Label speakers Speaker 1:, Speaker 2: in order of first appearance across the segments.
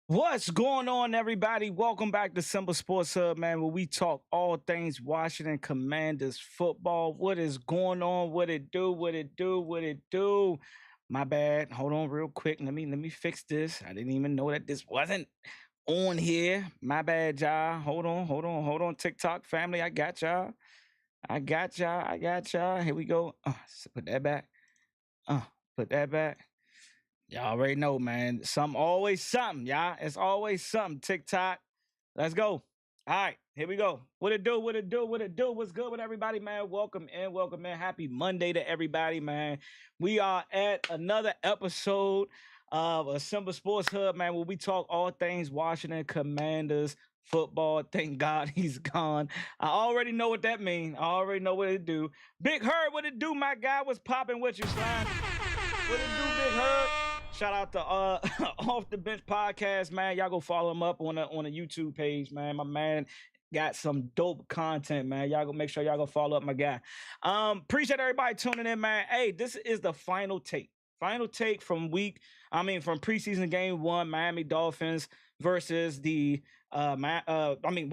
Speaker 1: What's going on, everybody? Welcome back to Simba Sports Hub, man, where we talk all things Washington Commanders football. What is going on? What it do? What it do? What it do? My bad. Hold on, real quick. Let me fix this. I didn't even know that this wasn't on here. My bad, y'all. Hold on. TikTok family, I got y'all. I got y'all. Here we go. Put that back. Uh, put that back. Y'all already know, man. Always something, y'all. It's always something. TikTok. Let's go. All right, here we go. What it do? What it do? What it do? What's good with everybody, man? Welcome in. Welcome in. Happy Monday to everybody, man. We are at another episode of a Simba Sports Hub, man, where we talk all things Washington Commanders football. Thank God he's gone. I already know what that means. I already know what it do. Big Herb, what it do, my guy? What's popping with you, slime? What it do, Big Herb? Shout out to Off the Bench Podcast, man. Y'all go follow him up on a YouTube page, man. My man got some dope content, man. Y'all go make sure y'all go follow up my guy. Appreciate everybody tuning in, man. Hey, this is the final take. Final take from from preseason game 1, Miami Dolphins versus the Washington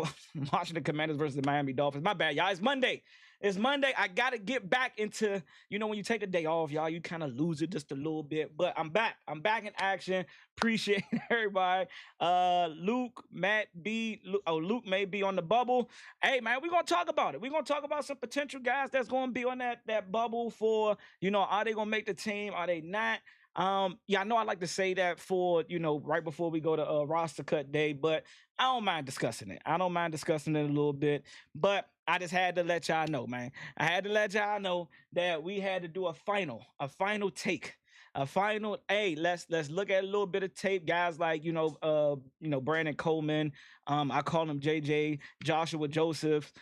Speaker 1: Commanders versus the Miami Dolphins. My bad, y'all. It's Monday. It's Monday. I gotta get back into, when you take a day off, y'all, you kind of lose it just a little bit. But I'm back. I'm back in action. Appreciate everybody. Luke, Matt B. Luke may be on the bubble. Hey, man, we're gonna talk about it. We're gonna talk about some potential guys that's gonna be on that bubble for, are they gonna make the team? Are they not? Yeah, I know I like to say that for, right before we go to roster cut day, but I don't mind discussing it. I don't mind discussing it a little bit, but I just had to let y'all know, man. I had to let y'all know that we had to do a final take. A final, hey, let's look at a little bit of tape. Guys like, Brandon Coleman. I call him JJ, Joshua Josephs.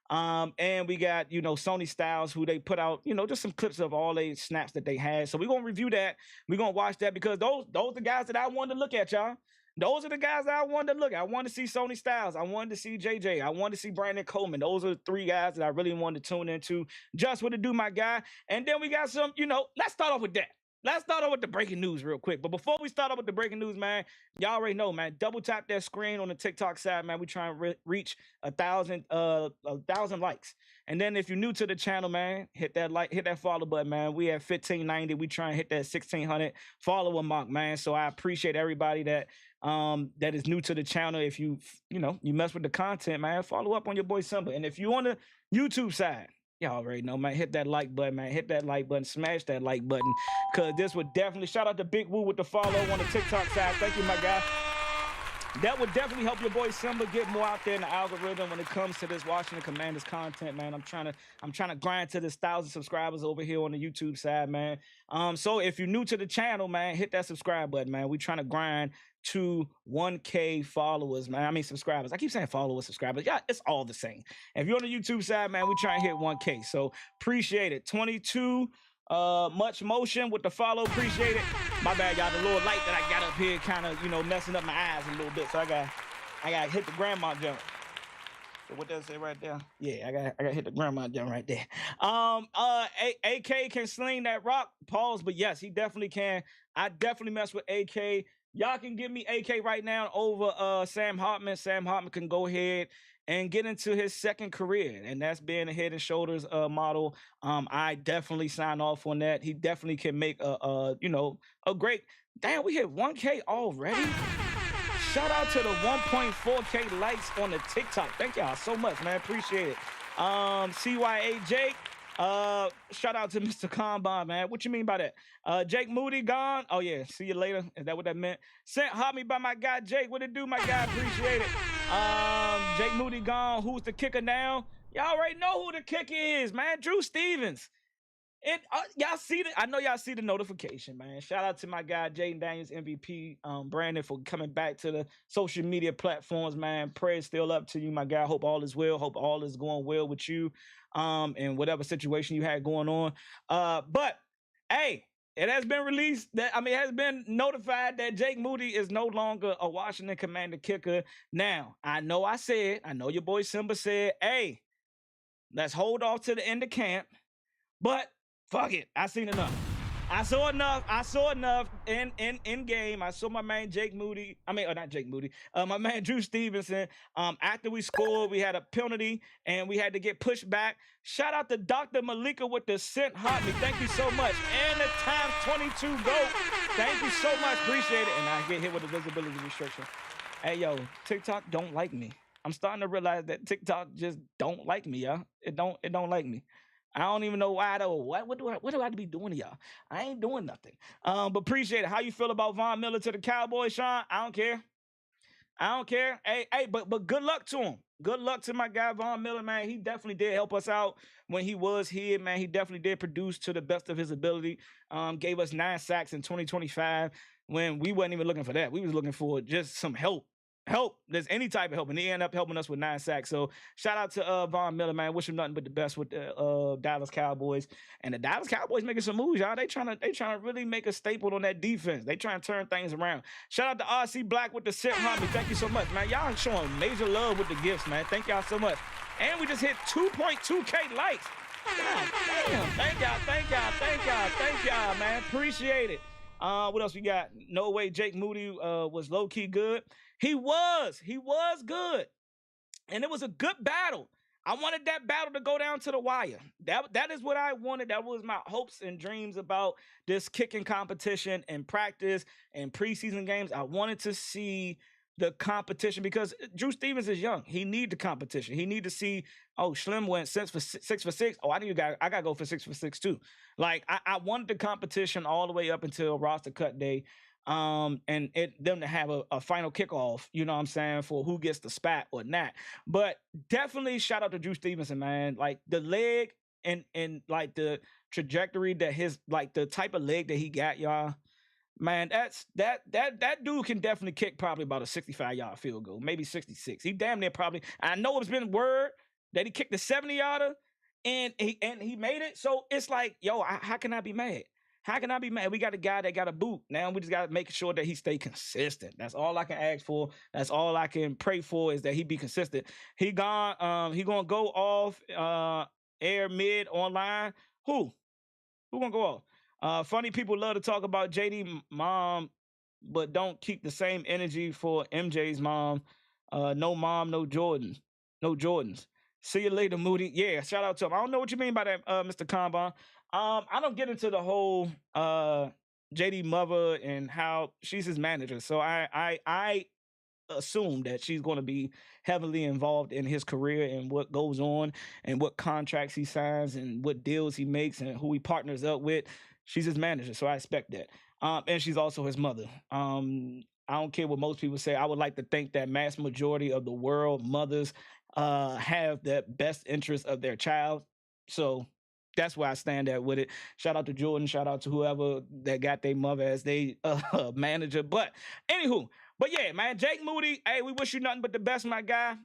Speaker 1: And we got, Sony Styles, who they put out, just some clips of all the snaps that they had. So we're gonna review that. We're gonna watch that because those are the guys that I wanted to look at, y'all. Those are the guys that I wanted to look at. I wanted to see Sony Styles. I wanted to see JJ. I wanted to see Brandon Coleman. Those are the 3 guys that I really wanted to tune into. Just what to do, my guy. And then we got some, let's start off with that. Let's start off with the breaking news real quick. But before we start off with the breaking news, man, y'all already know, man. Double tap that screen on the TikTok side, man. We try and reach 1,000 likes. And then if you're new to the channel, man, hit that follow button, man. We at 1590. We try and hit that 1,600 follower mark, man. So I appreciate everybody that is new to the channel. If you mess with the content, man, follow up on your boy Simba. And if you on the YouTube side, y'all already know, man, hit that like button, man. Hit that like button, smash that like button, because this would definitely, shout out to Big Woo with the follow on the TikTok side. Thank you, my guy. That would definitely help your boy Simba get more out there in the algorithm when it comes to this Washington Commanders content, man. I'm trying to grind to this 1,000 subscribers over here on the YouTube side, man. So if you're new to the channel, man, hit that subscribe button, man. We're trying to grind to 1K followers, man. I mean subscribers. I keep saying followers, subscribers. Yeah, it's all the same. If you're on the YouTube side, man, we try and hit 1K. So appreciate it. 22 much motion with the follow. Appreciate it. My bad, y'all. The little light that I got up here kind of, messing up my eyes a little bit. So I got hit the grandma jump. So what does it say right there? Yeah, I got hit the grandma jump right there. AK can sling that rock. Pause, but yes, he definitely can. I definitely mess with AK. Y'all can give me AK right now over Sam Hartman. Sam Hartman can go ahead and get into his second career, and that's being a Head and Shoulders model. I definitely sign off on that. He definitely can make a great. Damn, we hit 1K already. Shout out to the 1.4K likes on the TikTok. Thank y'all so much, man. Appreciate it. CYA Jake. Shout out to Mr. Combine, man. What you mean by that? Jake Moody gone. Oh yeah, see you later. Is that what that meant? Sent hot me by my guy Jake. What it do, my guy? Appreciate it. Jake Moody gone. Who's the kicker now? Y'all already know who the kicker is, man. Drew Stevens. Y'all see I know y'all see the notification, man. Shout out to my guy Jayden Daniels, MVP, Brandon, for coming back to the social media platforms, man. Prayer still up to you, my guy. Hope all is well. Hope all is going well with you, and whatever situation you had going on. But hey, it has been released it has been notified that Jake Moody is no longer a Washington Commander kicker. Now, I know your boy Simba said, hey, let's hold off to the end of camp, but fuck it, I seen enough. I saw enough. I saw enough in game. I saw my man Jake Moody. I mean, not Jake Moody. My man Drew Stevenson. After we scored, we had a penalty and we had to get pushed back. Shout out to Dr. Malika with the sent hot me. Thank you so much. And the times 22 go. Thank you so much. Appreciate it. And I get hit with a visibility restriction. Hey yo, TikTok don't like me. I'm starting to realize that TikTok just don't like me, y'all. It don't like me. I don't even know why though. What do I have to be doing to y'all? I ain't doing nothing. But appreciate it. How you feel about Von Miller to the Cowboys, Sean? I don't care. I don't care. Hey, but good luck to him. Good luck to my guy Von Miller, man. He definitely did help us out when he was here, man. He definitely did produce to the best of his ability. Gave us 9 sacks in 2025 when we wasn't even looking for that. We was looking for just some help. There's any type of help, and he ended up helping us with 9 sacks. So shout out to Von Miller, man. Wish him nothing but the best with the Dallas Cowboys. And the Dallas Cowboys making some moves, y'all. They trying to really make a staple on that defense. They trying to turn things around. Shout out to RC Black with the sit homie. Thank you so much, man. Y'all showing major love with the gifts, man. Thank y'all so much. And we just hit 2.2K likes. God damn. Thank y'all, man. Appreciate it. What else we got? No way Jake Moody was low-key good. He was good. And it was a good battle. I wanted that battle to go down to the wire. That is what I wanted. That was my hopes and dreams about this kicking competition and practice and preseason games. I wanted to see the competition because Drew Stevens is young. He need the competition. He need to see, oh, Schlim went 6 for 6. Oh, I gotta go for 6 for 6 too. Like I wanted the competition all the way up until roster cut day. And them to have a final kickoff, you know what I'm saying, for who gets the spot or not. But definitely shout out to Drew Stevenson, man. Like the leg and like the trajectory that like the type of leg that he got, y'all. Man, that dude can definitely kick probably about a 65-yard field goal, maybe 66. He damn near probably. I know it's been word that he kicked the 70-yarder and he made it. So it's like, yo, how can I be mad? How can I be mad? We got a guy that got a boot. Now we just got to make sure that he stay consistent. That's all I can ask for. That's all I can pray for is that he be consistent. He gonna go off air mid online. Who gonna go off? Funny people love to talk about JD mom, but don't keep the same energy for MJ's mom. No mom, no Jordans. No Jordans. See you later, Moody. Yeah, shout out to him. I don't know what you mean by that, Mr. Kanban. I don't get into the whole JD mother and how she's his manager. So I assume that she's going to be heavily involved in his career and what goes on and what contracts he signs and what deals he makes and who he partners up with. She's his manager, so I expect that. And she's also his mother. I don't care what most people say. I would like to think that mass majority of the world mothers have the best interest of their child. So that's where I stand at with it. Shout out to Jordan. Shout out to whoever that got their mother as they manager. But yeah, man, Jake Moody, hey, we wish you nothing but the best, my guy.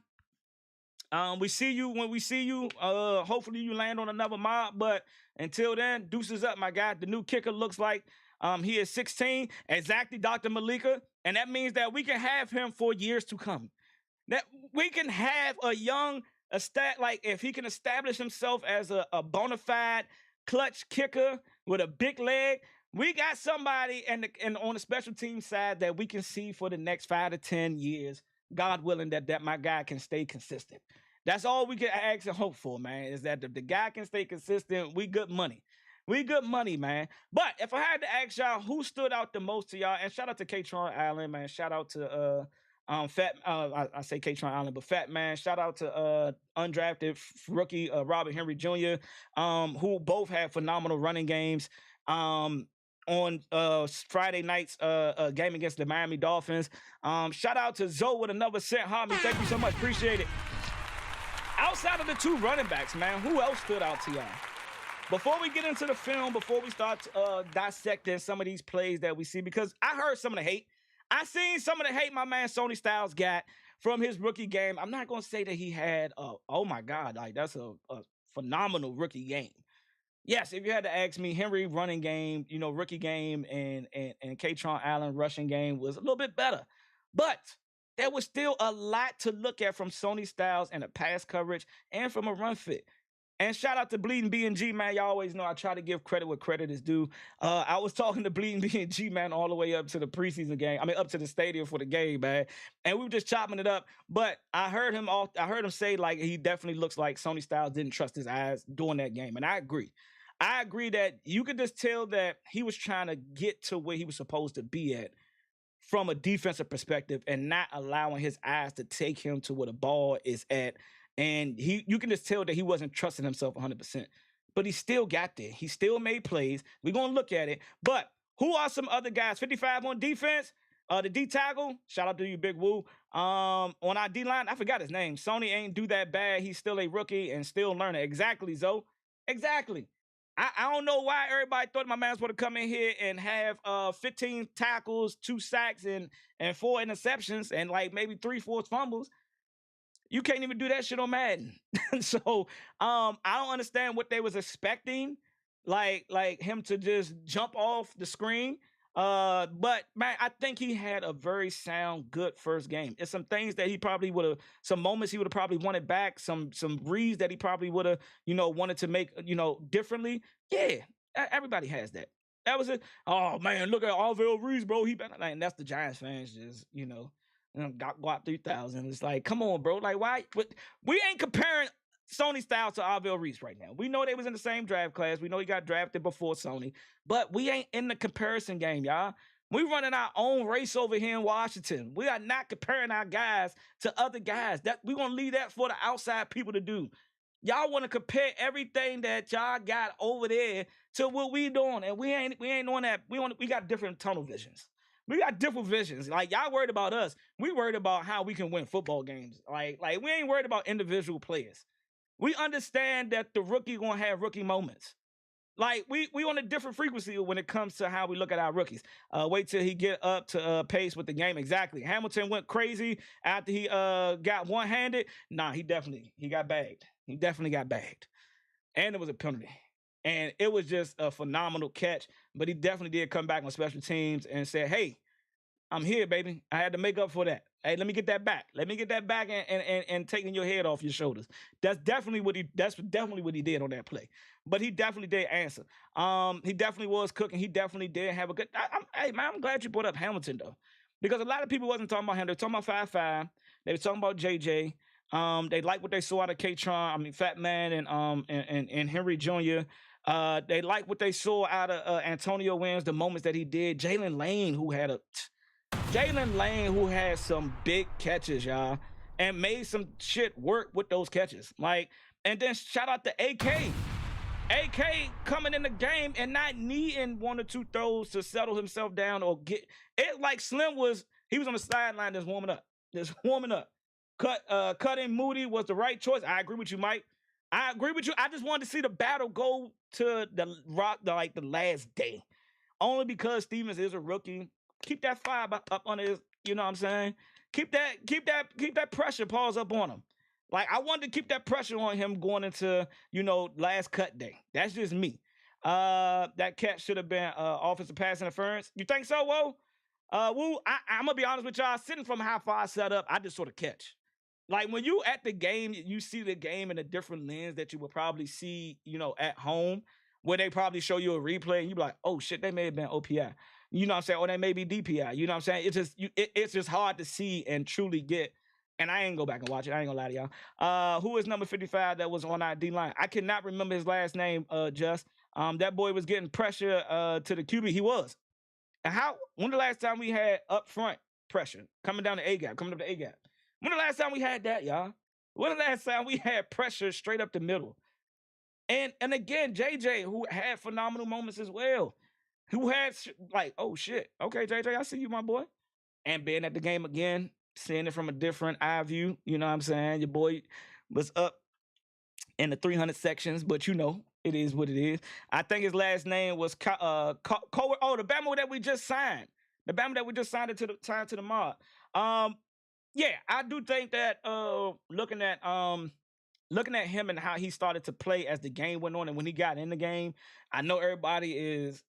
Speaker 1: We see you when we see you. Hopefully you land on another mob. But until then, deuces up, my guy. The new kicker looks like he is 16, exactly Dr. Malika. And that means that we can have him for years to come. That we can have a young like if he can establish himself as a bona fide clutch kicker with a big leg, we got somebody and on the special team side that we can see for the next 5 to 10 years, God willing, that my guy can stay consistent. That's all we can ask and hope for, man, is that the guy can stay consistent. We good money. We good money, man. But if I had to ask y'all who stood out the most to y'all, and shout out to Kaytron Allen, man. Shout out to I say Kaytron Allen, but Fatman. Shout out to undrafted rookie Robert Henry Jr., who both had phenomenal running games. On Friday night's game against the Miami Dolphins. Shout out to Zoe with another set, homie. Thank you so much. Appreciate it. Outside of the 2 running backs, man, who else stood out to y'all? Before we get into the film, before we start dissecting some of these plays that we see, because I heard some of the hate. I seen some of the hate my man Sony Styles got from his rookie game. I'm not going to say that he had, oh my God, like that's a phenomenal rookie game. Yes, if you had to ask me, Henry running game, rookie game and Kaytron Allen rushing game was a little bit better. But there was still a lot to look at from Sony Styles and a pass coverage and from a run fit. And shout out to Bleeding B&G, man. Y'all always know I try to give credit where credit is due. I was talking to Bleeding B&G, man, all the way up to the preseason game. I mean, up to the stadium for the game, man. And we were just chopping it up. But I heard him say like he definitely looks like Sony Styles didn't trust his eyes during that game. And I agree. I agree that you could just tell that he was trying to get to where he was supposed to be at from a defensive perspective and not allowing his eyes to take him to where the ball is at. And you can just tell that he wasn't trusting himself 100%. But he still got there. He still made plays. We're going to look at it. But who are some other guys? 55 on defense. The D tackle, shout out to you, Big Woo. On our D line, I forgot his name. Sony ain't do that bad. He's still a rookie and still learning. Exactly, Zoe. Exactly. I don't know why everybody thought my man's would come in here and have 15 tackles, 2 sacks, and 4 interceptions, and like maybe 3 forced fumbles. You can't even do that shit on Madden. So I don't understand what they was expecting, like him to just jump off the screen. But man, I think he had a very sound, good first game. It's some things that he probably would have, some moments he would have probably wanted back, some reads that he probably would have, wanted to make, differently. Yeah, everybody has that. That was it. Oh man, look at Arvell Reese, bro. He better. And that's the Giants fans, just got Guap 3000. It's like, come on, bro. Like, why? We ain't comparing Sony Styles to Arvell Reese right now. We know they was in the same draft class. We know he got drafted before Sony, but we ain't in the comparison game, y'all. We running our own race over here in Washington. We are not comparing our guys to other guys. That we gonna leave that for the outside people to do. Y'all want to compare everything that y'all got over there to what we doing, and we ain't doing that. We got different tunnel visions. We got different visions. Like, y'all worried about us. We worried about how we can win football games. Like we ain't worried about individual players. We understand that the rookie gonna have rookie moments. Like, we on a different frequency when it comes to how we look at our rookies. Wait till he get up to pace with the game. Exactly. Hamilton went crazy after he got one-handed. Nah, he got bagged. He definitely got bagged. And it was a penalty. And it was just a phenomenal catch. But he definitely did come back on special teams and say, hey, I'm here, baby. I had to make up for that. Hey, let me get that back. Let me get that back and taking your head off your shoulders. That's definitely what he did on that play. But he definitely did answer. He definitely was cooking. He definitely did have a good. Hey man, I'm glad you brought up Hamilton though, because a lot of people wasn't talking about him. They were talking about 5'5". They were talking about JJ. They liked what they saw out of Kaytron. I mean, Fatman and Henry Jr. They liked what they saw out of Antonio Williams. The moments that he did. Jayden Lane, who had some big catches, y'all, and made some shit work with those catches. Like, and then shout out to AK. AK coming in the game and not needing 1 or 2 throws to settle himself down or get it. Like Slim he was on the sideline just warming up. Cutting Moody was the right choice. I agree with you, Mike. I agree with you. I just wanted to see the battle go to the last day, only because Stevens is a rookie. Keep that fire up on his, you know what I'm saying? Keep that pressure pause up on him. Like, I wanted to keep that pressure on him going into, last cut day. That's just me. That catch should have been offensive pass interference. You think so, Whoa? Woo, I'm going to be honest with y'all. Sitting from how far I set up, I just sort of catch. Like, when you at the game, you see the game in a different lens that you would probably see, at home, where they probably show you a replay and you be like, oh, shit, they may have been OPI. You know what I'm saying? Or they may be DPI. You know what I'm saying? It's just hard to see and truly get. And I ain't go back and watch it. I ain't gonna lie to y'all. Who is number 55 that was on our D-line? I cannot remember his last name, Just. That boy was getting pressure to the QB. He was. When the last time we had up front pressure coming down the A-gap, coming up the A-gap? When the last time we had that, y'all? When the last time we had pressure straight up the middle? And again, JJ, who had phenomenal moments as well. Who had, like, oh, shit. Okay, JJ, I see you, my boy. And being at the game again, seeing it from a different eye view, you know what I'm saying? Your boy was up in the 300 sections, but it is what it is. I think his last name was the Bama that we just signed. The Bama that we just signed to the mob. Yeah, I do think that looking at him and how he started to play as the game went on and when he got in the game, I know everybody is,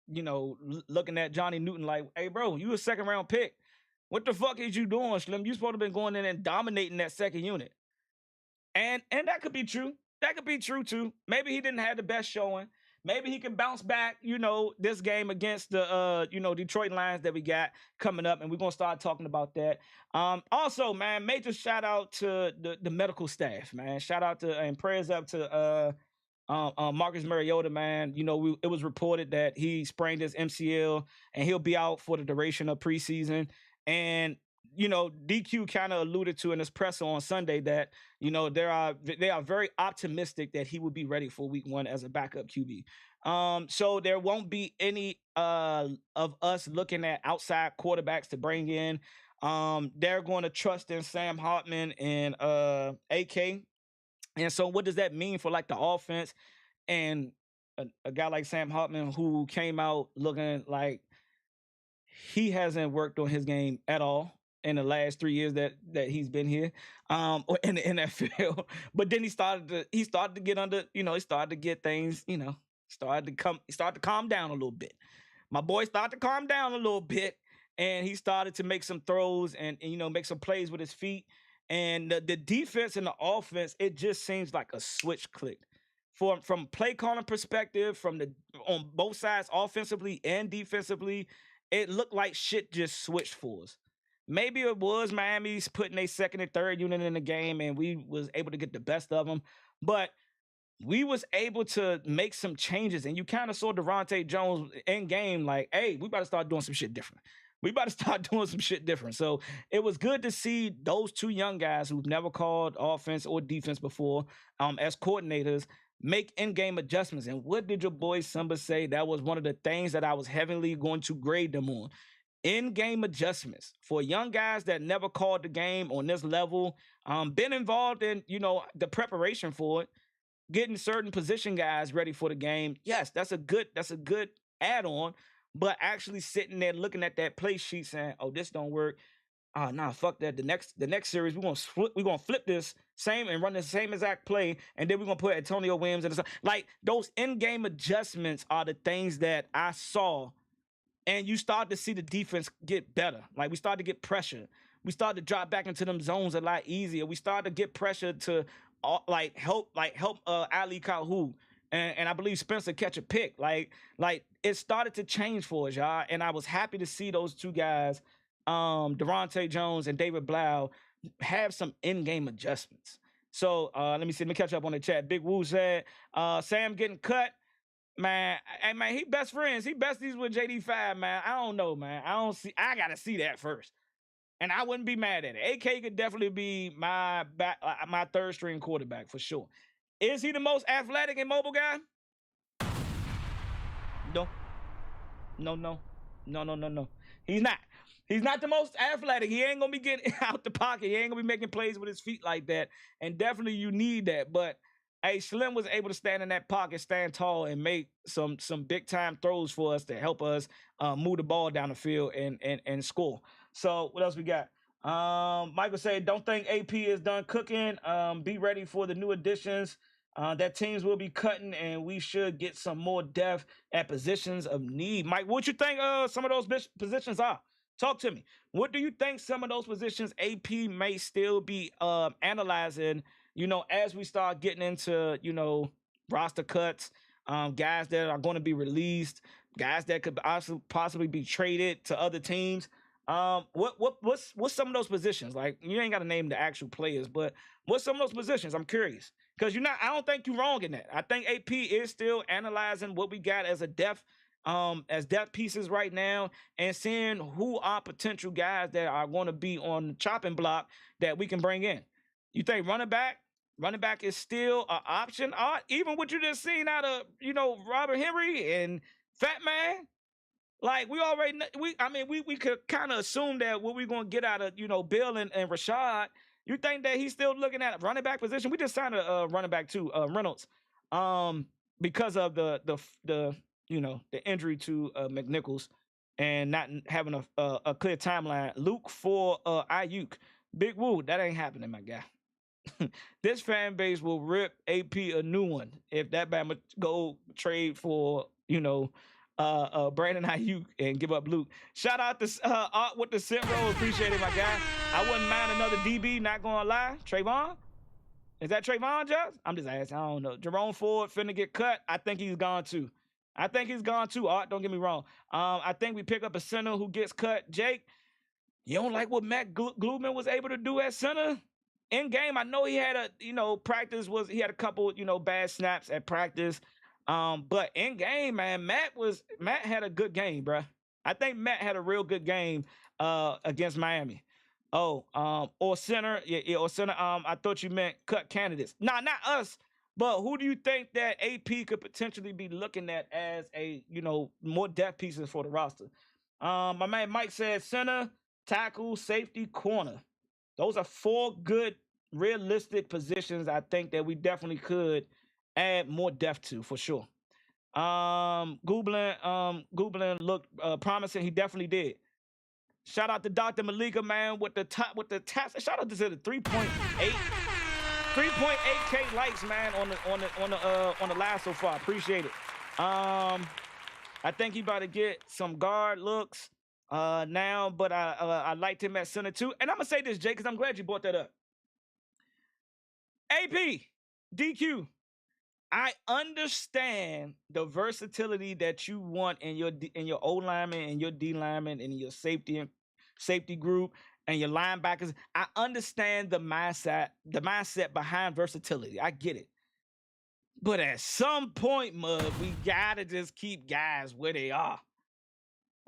Speaker 1: looking at Johnny Newton like, hey, bro, you a second-round pick. What the fuck is you doing, Slim? You supposed to have been going in and dominating that second unit. And that could be true. That could be true too. Maybe he didn't have the best showing. Maybe he can bounce back, this game against the Detroit Lions that we got coming up, and we're gonna start talking about that. Also, man, major shout out to the medical staff, man. Shout out to and prayers up to Marcus Mariota, man. It was reported that he sprained his MCL and he'll be out for the duration of preseason. And DQ kind of alluded to in his presser on Sunday that they are very optimistic that he will be ready for Week 1 as a backup QB. So there won't be any of us looking at outside quarterbacks to bring in. They're going to trust in Sam Hartman and AK. And so what does that mean for like the offense and a guy like Sam Hartman who came out looking like he hasn't worked on his game at all in the last 3 years that he's been here or in the NFL. But then he started to get under, he started to get things, started to calm down a little bit. My boy started to calm down a little bit, and he started to make some throws and make some plays with his feet. And the defense and the offense, it just seems like a switch clicked. From play calling perspective, on both sides, offensively and defensively, it looked like shit just switched for us. Maybe it was Miami's putting a second and third unit in the game, and we was able to get the best of them. But we was able to make some changes, and you kind of saw Devontae Jones in game like, hey, we about to start doing some shit different. We about to start doing some shit different. So it was good to see those two young guys who've never called offense or defense before as coordinators make in-game adjustments. And what did your boy Simba say? That was one of the things that I was heavily going to grade them on. In-game adjustments for young guys that never called the game on this level, been involved in, the preparation for it, getting certain position guys ready for the game. Yes, that's a good add-on, but actually sitting there looking at that play sheet saying, oh, this don't work. Nah, fuck that. The next series, we're gonna flip this same and run the same exact play, and then we're gonna put Antonio Williams in the like those in-game adjustments are the things that I saw. And you start to see the defense get better. Like, we start to get pressure. We start to drop back into them zones a lot easier. We start to get pressure to help Ali Kaho. And I believe Spencer catch a pick. Like it started to change for us, y'all. And I was happy to see those two guys, Devontae Jones and David Blau, have some in-game adjustments. So let me catch up on the chat. Big Woo said, Sam getting cut. Man, hey man, he best friends. He besties with JD5, man. I don't know, man. I gotta see that first. And I wouldn't be mad at it. AK could definitely be my third string quarterback for sure. Is he the most athletic and mobile guy? No. He's not. He's not the most athletic. He ain't gonna be getting out the pocket. He ain't gonna be making plays with his feet like that. And definitely you need that. But hey, Slim was able to stand in that pocket, stand tall, and make some big time throws for us to help us move the ball down the field and score. So what else we got? Michael said, don't think AP is done cooking. Be ready for the new additions that teams will be cutting, and we should get some more depth at positions of need. Mike, what you think some of those positions are? Talk to me. What do you think some of those positions AP may still be analyzing, as we start getting into, roster cuts, guys that are going to be released, guys that could also possibly be traded to other teams? What's some of those positions? Like, you ain't got to name the actual players, but what's some of those positions? I'm curious. Because I don't think you're wrong in that. I think AP is still analyzing what we got as depth pieces right now and seeing who are potential guys that are going to be on the chopping block that we can bring in. You think running back is still an option? Even what you just seen out of, Robert Henry and Fatman? Like, we could kind of assume that what we're going to get out of, Bill and Rashad. You think that he's still looking at a running back position? We just signed a running back too, Reynolds, because of the injury to McNichols and not having a clear timeline. Luke for Ayuk. Big Woo, that ain't happening, my guy. This fan base will rip AP a new one if that Bama go trade for, Brandon Ayuk and give up Luke. Shout out to Art with the sit roll. Appreciate it, my guy. I wouldn't mind another DB, not gonna lie. Trayvon. Is that Trayvon Jones? I'm just asking. I don't know. Jerome Ford finna get cut. I think he's gone too. I think he's gone too. Art, don't get me wrong. I think we pick up a center who gets cut. Jake, you don't like what Matt Glubman was able to do at center? In game, I know he had practice he had a couple, bad snaps at practice. But in game, man, Matt had a good game, bro. I think Matt had a real good game against Miami. Or center, or center. I thought you meant cut candidates. Nah, not us. But who do you think that AP could potentially be looking at as a, more depth pieces for the roster? My man Mike said center, tackle, safety, corner. Those are 4 good, realistic positions I think that we definitely could add more depth to, for sure. Gooblin looked promising. He definitely did. Shout out to Dr. Malika, man, with the taps. Shout out to the 3.8K likes, man, on the live so far. Appreciate it. I think he about to get some guard looks now, but I liked him at center too. And I'm gonna say this, Jay, because I'm glad you brought that up. AP, DQ. I understand the versatility that you want in your O lineman and your D lineman and your safety group and your linebackers. I understand the mindset behind versatility. I get it. But at some point, Mug, we gotta just keep guys where they are.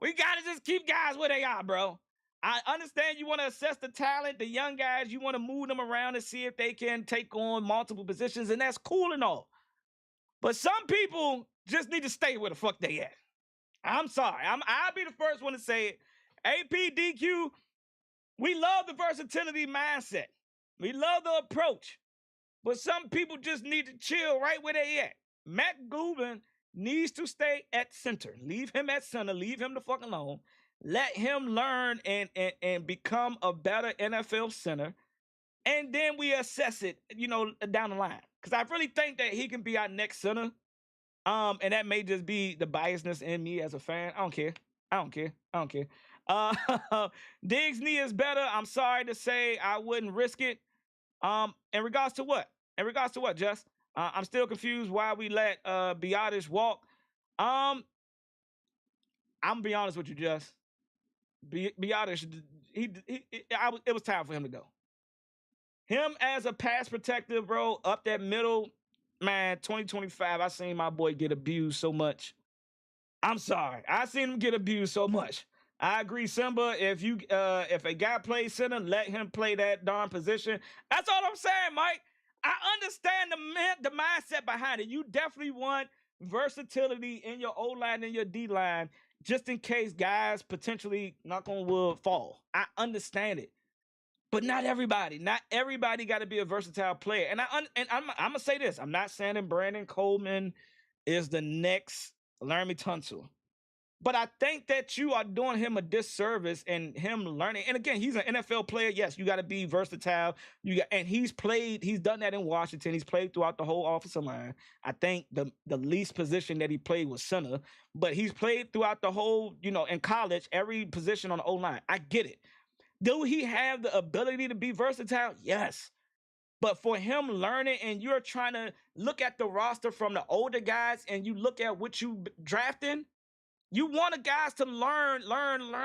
Speaker 1: We gotta just keep guys where they are, bro. I understand you want to assess the talent, the young guys. You want to move them around and see if they can take on multiple positions, and that's cool and all. But some people just need to stay where the fuck they at. I'm sorry. I'll be the first one to say it. AP, DQ, we love the versatility mindset. We love the approach. But some people just need to chill right where they at. Matt Gubin needs to stay at center. Leave him at center. Leave him the fuck alone. Let him learn and become a better NFL center. And then we assess it, down the line. Because I really think that he can be our next center. And that may just be the biasness in me as a fan. I don't care. Diggs' knee is better. I'm sorry to say I wouldn't risk it. In regards to what? Jess? I'm still confused why we let Biotish walk. I'm gonna be honest with you, Jess. Biotish, it was time for him to go. Him as a pass protector, bro, up that middle, man, 2025, I seen my boy get abused so much. I'm sorry. I seen him get abused so much. I agree, Simba. If a guy plays center, let him play that darn position. That's all I'm saying, Mike. I understand the mindset behind it. You definitely want versatility in your O-line and your D-line just in case guys potentially, knock on wood, fall. I understand it. But not everybody got to be a versatile player. And I'm going to say this. I'm not saying that Brandon Coleman is the next Laramie Tunsil. But I think that you are doing him a disservice in him learning. And again, he's an NFL player. Yes, you got to be versatile. And he's done that in Washington. He's played throughout the whole offensive line. I think the least position that he played was center. But he's played throughout the whole, in college, every position on the O-line. I get it. Do he have the ability to be versatile? Yes. But for him learning, and you're trying to look at the roster from the older guys and you look at what you drafting, you want the guys to learn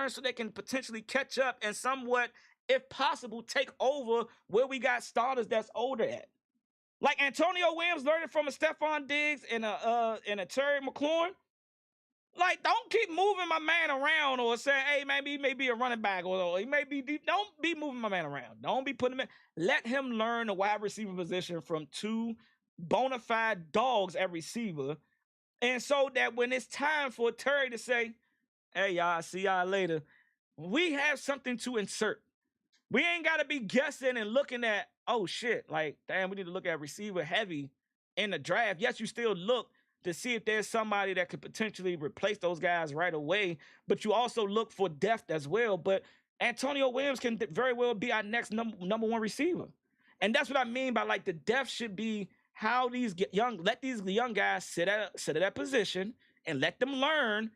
Speaker 1: so they can potentially catch up and somewhat, if possible, take over where we got starters that's older at. Like Antonio Williams learning from a Stefon Diggs and a Terry McLaurin. Like, don't keep moving my man around or say, hey, maybe he may be a running back or he may be deep. Don't be moving my man around. Don't be putting him in. Let him learn the wide receiver position from 2 bona fide dogs at receiver. And so that when it's time for Terry to say, hey, y'all, see y'all later, we have something to insert. We ain't got to be guessing and looking at, oh, shit, like, damn, we need to look at receiver heavy in the draft. Yes, you still look to see if there's somebody that could potentially replace those guys right away, but you also look for depth as well. But Antonio Williams can very well be our next number 1 receiver. And that's what I mean by, like, the depth should be how let these young guys sit at that position and let them learn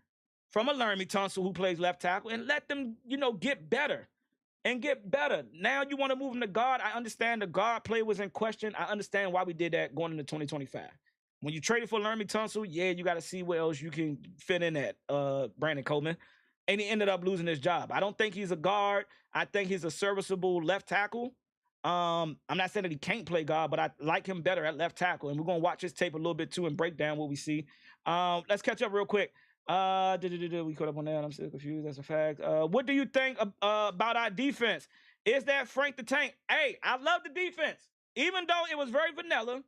Speaker 1: from a Laramie Tunsil who plays left tackle and let them, get better. and get better. Now you want to move him to guard. I understand the guard play was in question. I understand why we did that going into 2025. When you traded for Laramie Tunsil, yeah, you got to see where else you can fit in at, Brandon Coleman. And he ended up losing his job. I don't think he's a guard. I think he's a serviceable left tackle. I'm not saying that he can't play guard, but I like him better at left tackle. And we're going to watch his tape a little bit too and break down what we see. Let's catch up real quick. We caught up on that. I'm still confused. That's a fact. What do you think about our defense? Is that Frank the Tank? Hey, I love the defense. Even though it was very vanilla,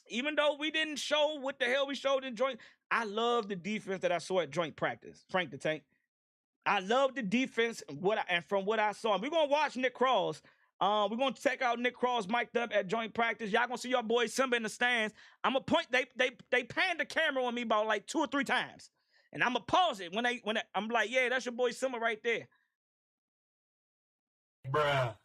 Speaker 1: even though we didn't show what the hell we showed in joint, I love the defense that I saw at joint practice. Frank the Tank. I love the defense and from what I saw. We're going to watch Nick Cross. We're going to check out Nick Cross mic'd up at joint practice. Y'all going to see your boy Simba in the stands. I'm going to point. They panned the camera on me about like 2 or 3 times. And I'm going to pause it when I'm like, yeah, that's your boy Simba right there. Bruh.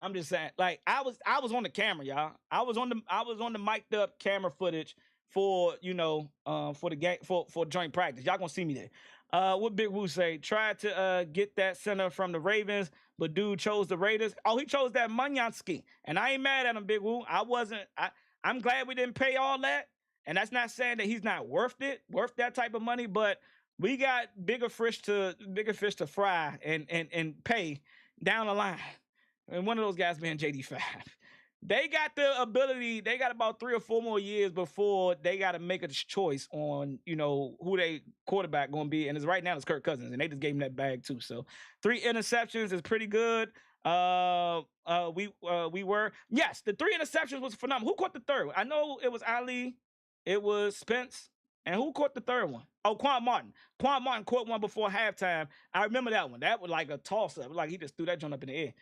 Speaker 1: I'm just saying, like, I was on the camera, y'all. I was on the mic'd up camera footage for, for the game for joint practice. Y'all gonna see me there. What Big Woo say? Tried to get that center from the Ravens, but dude chose the Raiders. Oh, he chose that Munyansky. And I ain't mad at him, Big Woo. I'm glad we didn't pay all that. And that's not saying that he's not worth that type of money, but we got bigger fish to fry and pay down the line. And one of those guys being JD5. They got the ability, they got about 3 or 4 more years before they got to make a choice on, who they quarterback going to be. And right now it's Kirk Cousins, and they just gave him that bag too. So 3 interceptions is pretty good. We were, yes, the 3 interceptions was phenomenal. Who caught the third one? I know it was Ali, it was Spence, and who caught the third one? Oh, Quan Martin. Quan Martin caught one before halftime. I remember that one. That was like a toss-up. Like he just threw that joint up in the air.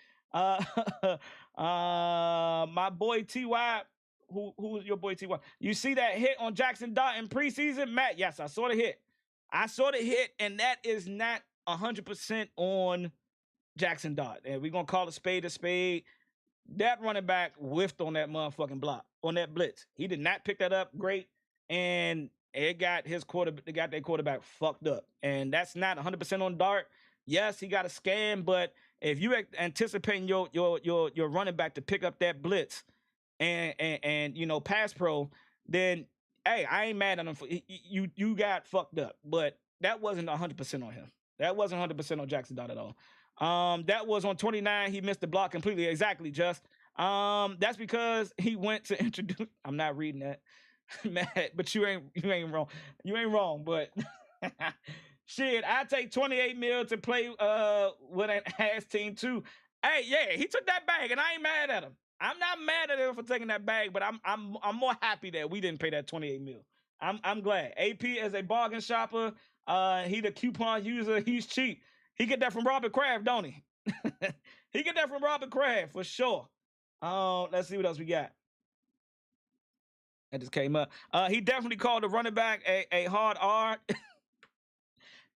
Speaker 1: My boy T.Y. Who's your boy T.Y.? You see that hit on Jackson Dart in preseason? Matt, yes, I saw the hit. And that is not 100% on Jackson Dart. And we're going to call a spade. That running back whiffed on that motherfucking block, on that blitz. He did not pick that up great, and it got their quarterback fucked up. And that's not 100% on Dart. Yes, he got a scam, but if you anticipating your running back to pick up that blitz and pass pro, then hey, I ain't mad at him. You got fucked up, but that wasn't 100% on him. That wasn't 100% on Jackson Dart at all. That was on 29. He missed the block completely. Exactly, Just. That's because he went to introduce. I'm not reading that, Matt. But you ain't wrong. You ain't wrong, but. Shit, I take $28 million to play with an ass team too. Hey, yeah, he took that bag, and I ain't mad at him. I'm not mad at him for taking that bag, but I'm more happy that we didn't pay that $28 million. I'm glad. AP is a bargain shopper. He the coupon user. He's cheap. He get that from Robert Kraft, don't he? He get that from Robert Kraft for sure. Let's see what else we got. That just came up. He definitely called the running back a hard R.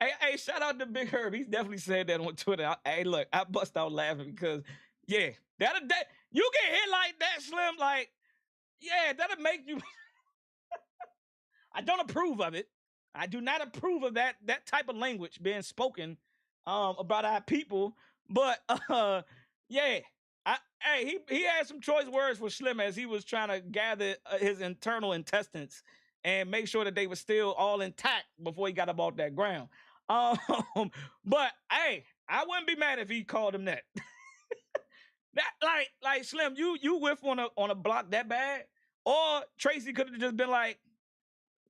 Speaker 1: Hey, shout out to Big Herb. He's definitely said that on Twitter. Hey, look, I bust out laughing because, yeah, that you get hit like that, Slim. Like, yeah, that'll make you. I don't approve of it. I do not approve of that type of language being spoken about our people. But yeah, he had some choice words for Slim as he was trying to gather his internal intestines and make sure that they were still all intact before he got up off that ground. But hey, I wouldn't be mad if he called him that. That like Slim, you whiff on a block that bad, or Tracy could have just been like,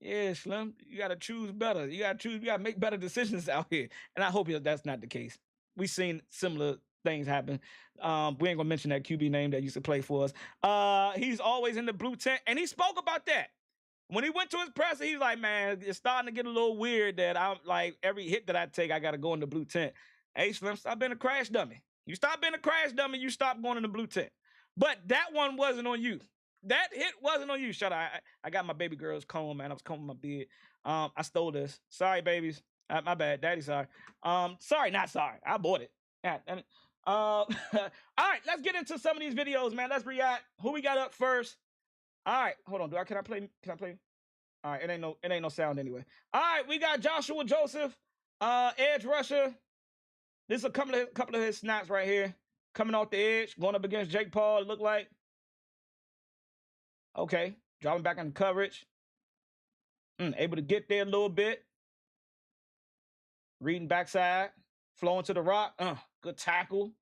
Speaker 1: yeah, Slim, you gotta choose better. You gotta make better decisions out here. And I hope that's not the case. We've seen similar things happen. We ain't gonna mention that QB name that used to play for us. He's always in the blue tent, and he spoke about that. When he went to his presser, he's like, man, it's starting to get a little weird that I'm like, every hit that I take, I got to go in the blue tent. Hey, Slim, stop being a crash dummy. You stop being a crash dummy, you stop going in the blue tent. But that one wasn't on you. That hit wasn't on you. Shut up. I got my baby girl's comb, man. I was combing my beard. I stole this. Sorry, babies. My bad. Daddy, sorry. Sorry, not sorry. I bought it. All right, let's get into some of these videos, man. Let's react. Who we got up first? All right, hold on. Can I play? All right, it ain't no sound anyway. All right, we got Joshua Joseph, edge rusher. This is a couple of his snaps right here. Coming off the edge, going up against Jake Paul, it looked like. Okay, dropping back in coverage. Able to get there a little bit. Reading backside, flowing to the rock. Good tackle.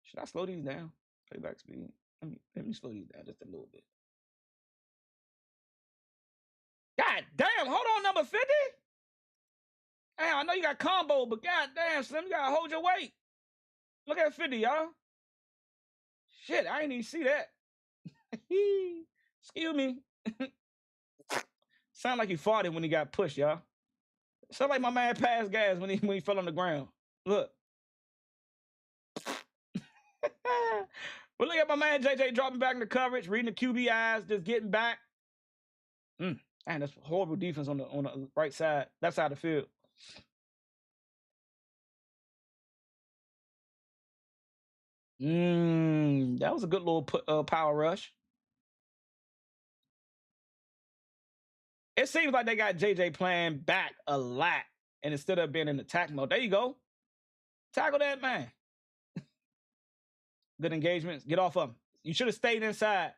Speaker 1: Should I slow these down? Playback speed. Let me slow these down just a little bit. God damn, hold on, number 50. Damn, I know you got combo, but god damn, Slim, you gotta hold your weight. Look at 50, y'all. Shit, I ain't even see that. Excuse me. Sound like he farted when he got pushed, y'all. Sound like my man passed gas when he fell on the ground. Look. But look at my man JJ dropping back in the coverage, reading the QB eyes, just getting back. Man, that's horrible defense on the right side, left side of the field. That was a good little power rush. It seems like they got JJ playing back a lot, and instead of being in attack mode, there you go. Tackle that man. Good engagements. Get off of him. You should have stayed inside.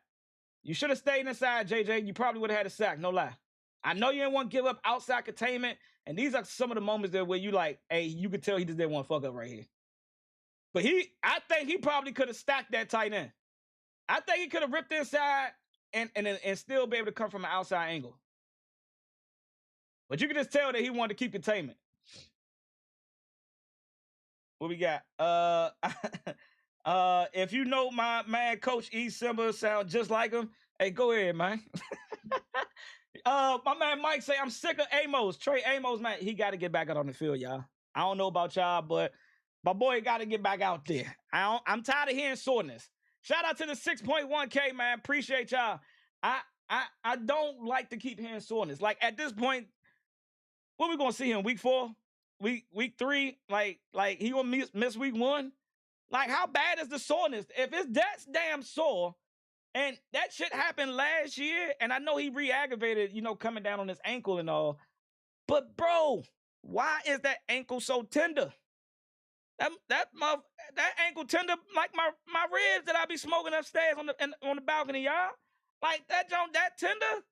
Speaker 1: You should have stayed inside, JJ. You probably would have had a sack, no lie. I know you didn't want to give up outside containment, and these are some of the moments there where you like, hey, you could tell he just didn't want to fuck up right here. But I think he probably could have stacked that tight end. I think he could have ripped inside and still be able to come from an outside angle. But you can just tell that he wanted to keep containment. What we got? If you know my man, Coach E. Simba sound just like him, hey, go ahead, man. My man Mike say, I'm sick of Amos. Trey Amos, man, he got to get back out on the field, y'all. I don't know about y'all, but my boy got to get back out there. I'm tired of hearing soreness. Shout out to the 6.1K, man. Appreciate y'all. I don't like to keep hearing soreness. Like, at this point, what we going to see him, week 4? Week 3? Like he going to miss week 1? Like, how bad is the soreness? If it's that damn sore, and that shit happened last year, and I know he re-aggravated, coming down on his ankle and all, but bro, why is that ankle so tender? That ankle tender like my ribs that I be smoking upstairs on the balcony, y'all. Like that tender.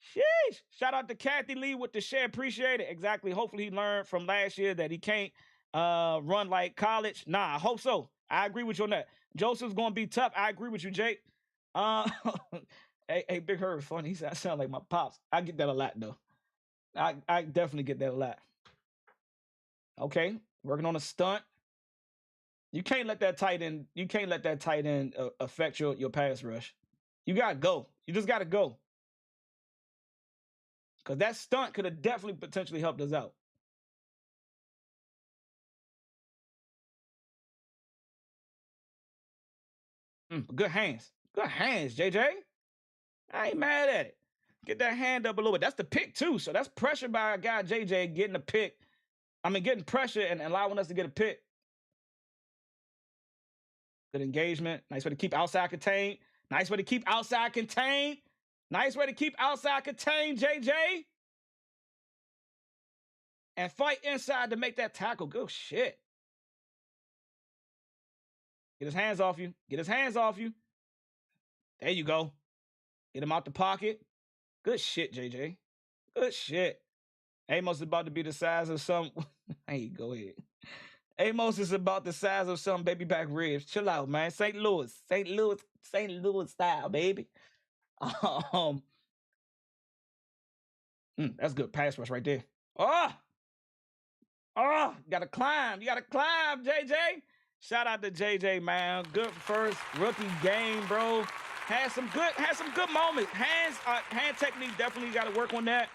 Speaker 1: Sheesh. Shout out to Kathy Lee with the share. Appreciate it. Exactly. Hopefully he learned from last year that he can't run like college. Nah, I hope so. I agree with you on that. Joseph's gonna be tough. I agree with you, Jake. Hey, Big Herb, funny. He said I sound like my pops. I get that a lot though. I definitely get that a lot. Okay, working on a stunt. You can't let that tight end. You can't let that tight end affect your pass rush. You gotta go. You just gotta go. Because that stunt could have definitely potentially helped us out. Good hands. Good hands, JJ. I ain't mad at it. Get that hand up a little bit. That's the pick, too. So that's pressure by our guy, JJ, getting a pick. I mean, getting pressure and allowing us to get a pick. Good engagement. Nice way to keep outside contained. Nice way to keep outside contained. Nice way to keep outside contained, JJ. And fight inside to make that tackle. Good shit. Get his hands off you. Get his hands off you. There you go. Get him out the pocket. Good shit, JJ. Good shit. Amos is about to be the size of some... Hey, go ahead. Amos is about the size of some baby back ribs. Chill out, man. St. Louis style, baby. That's good pass rush right there. Gotta climb. You gotta climb, JJ. Shout out to JJ, man. Good first rookie game, bro. Had some good moments. Hand technique, definitely got to work on that.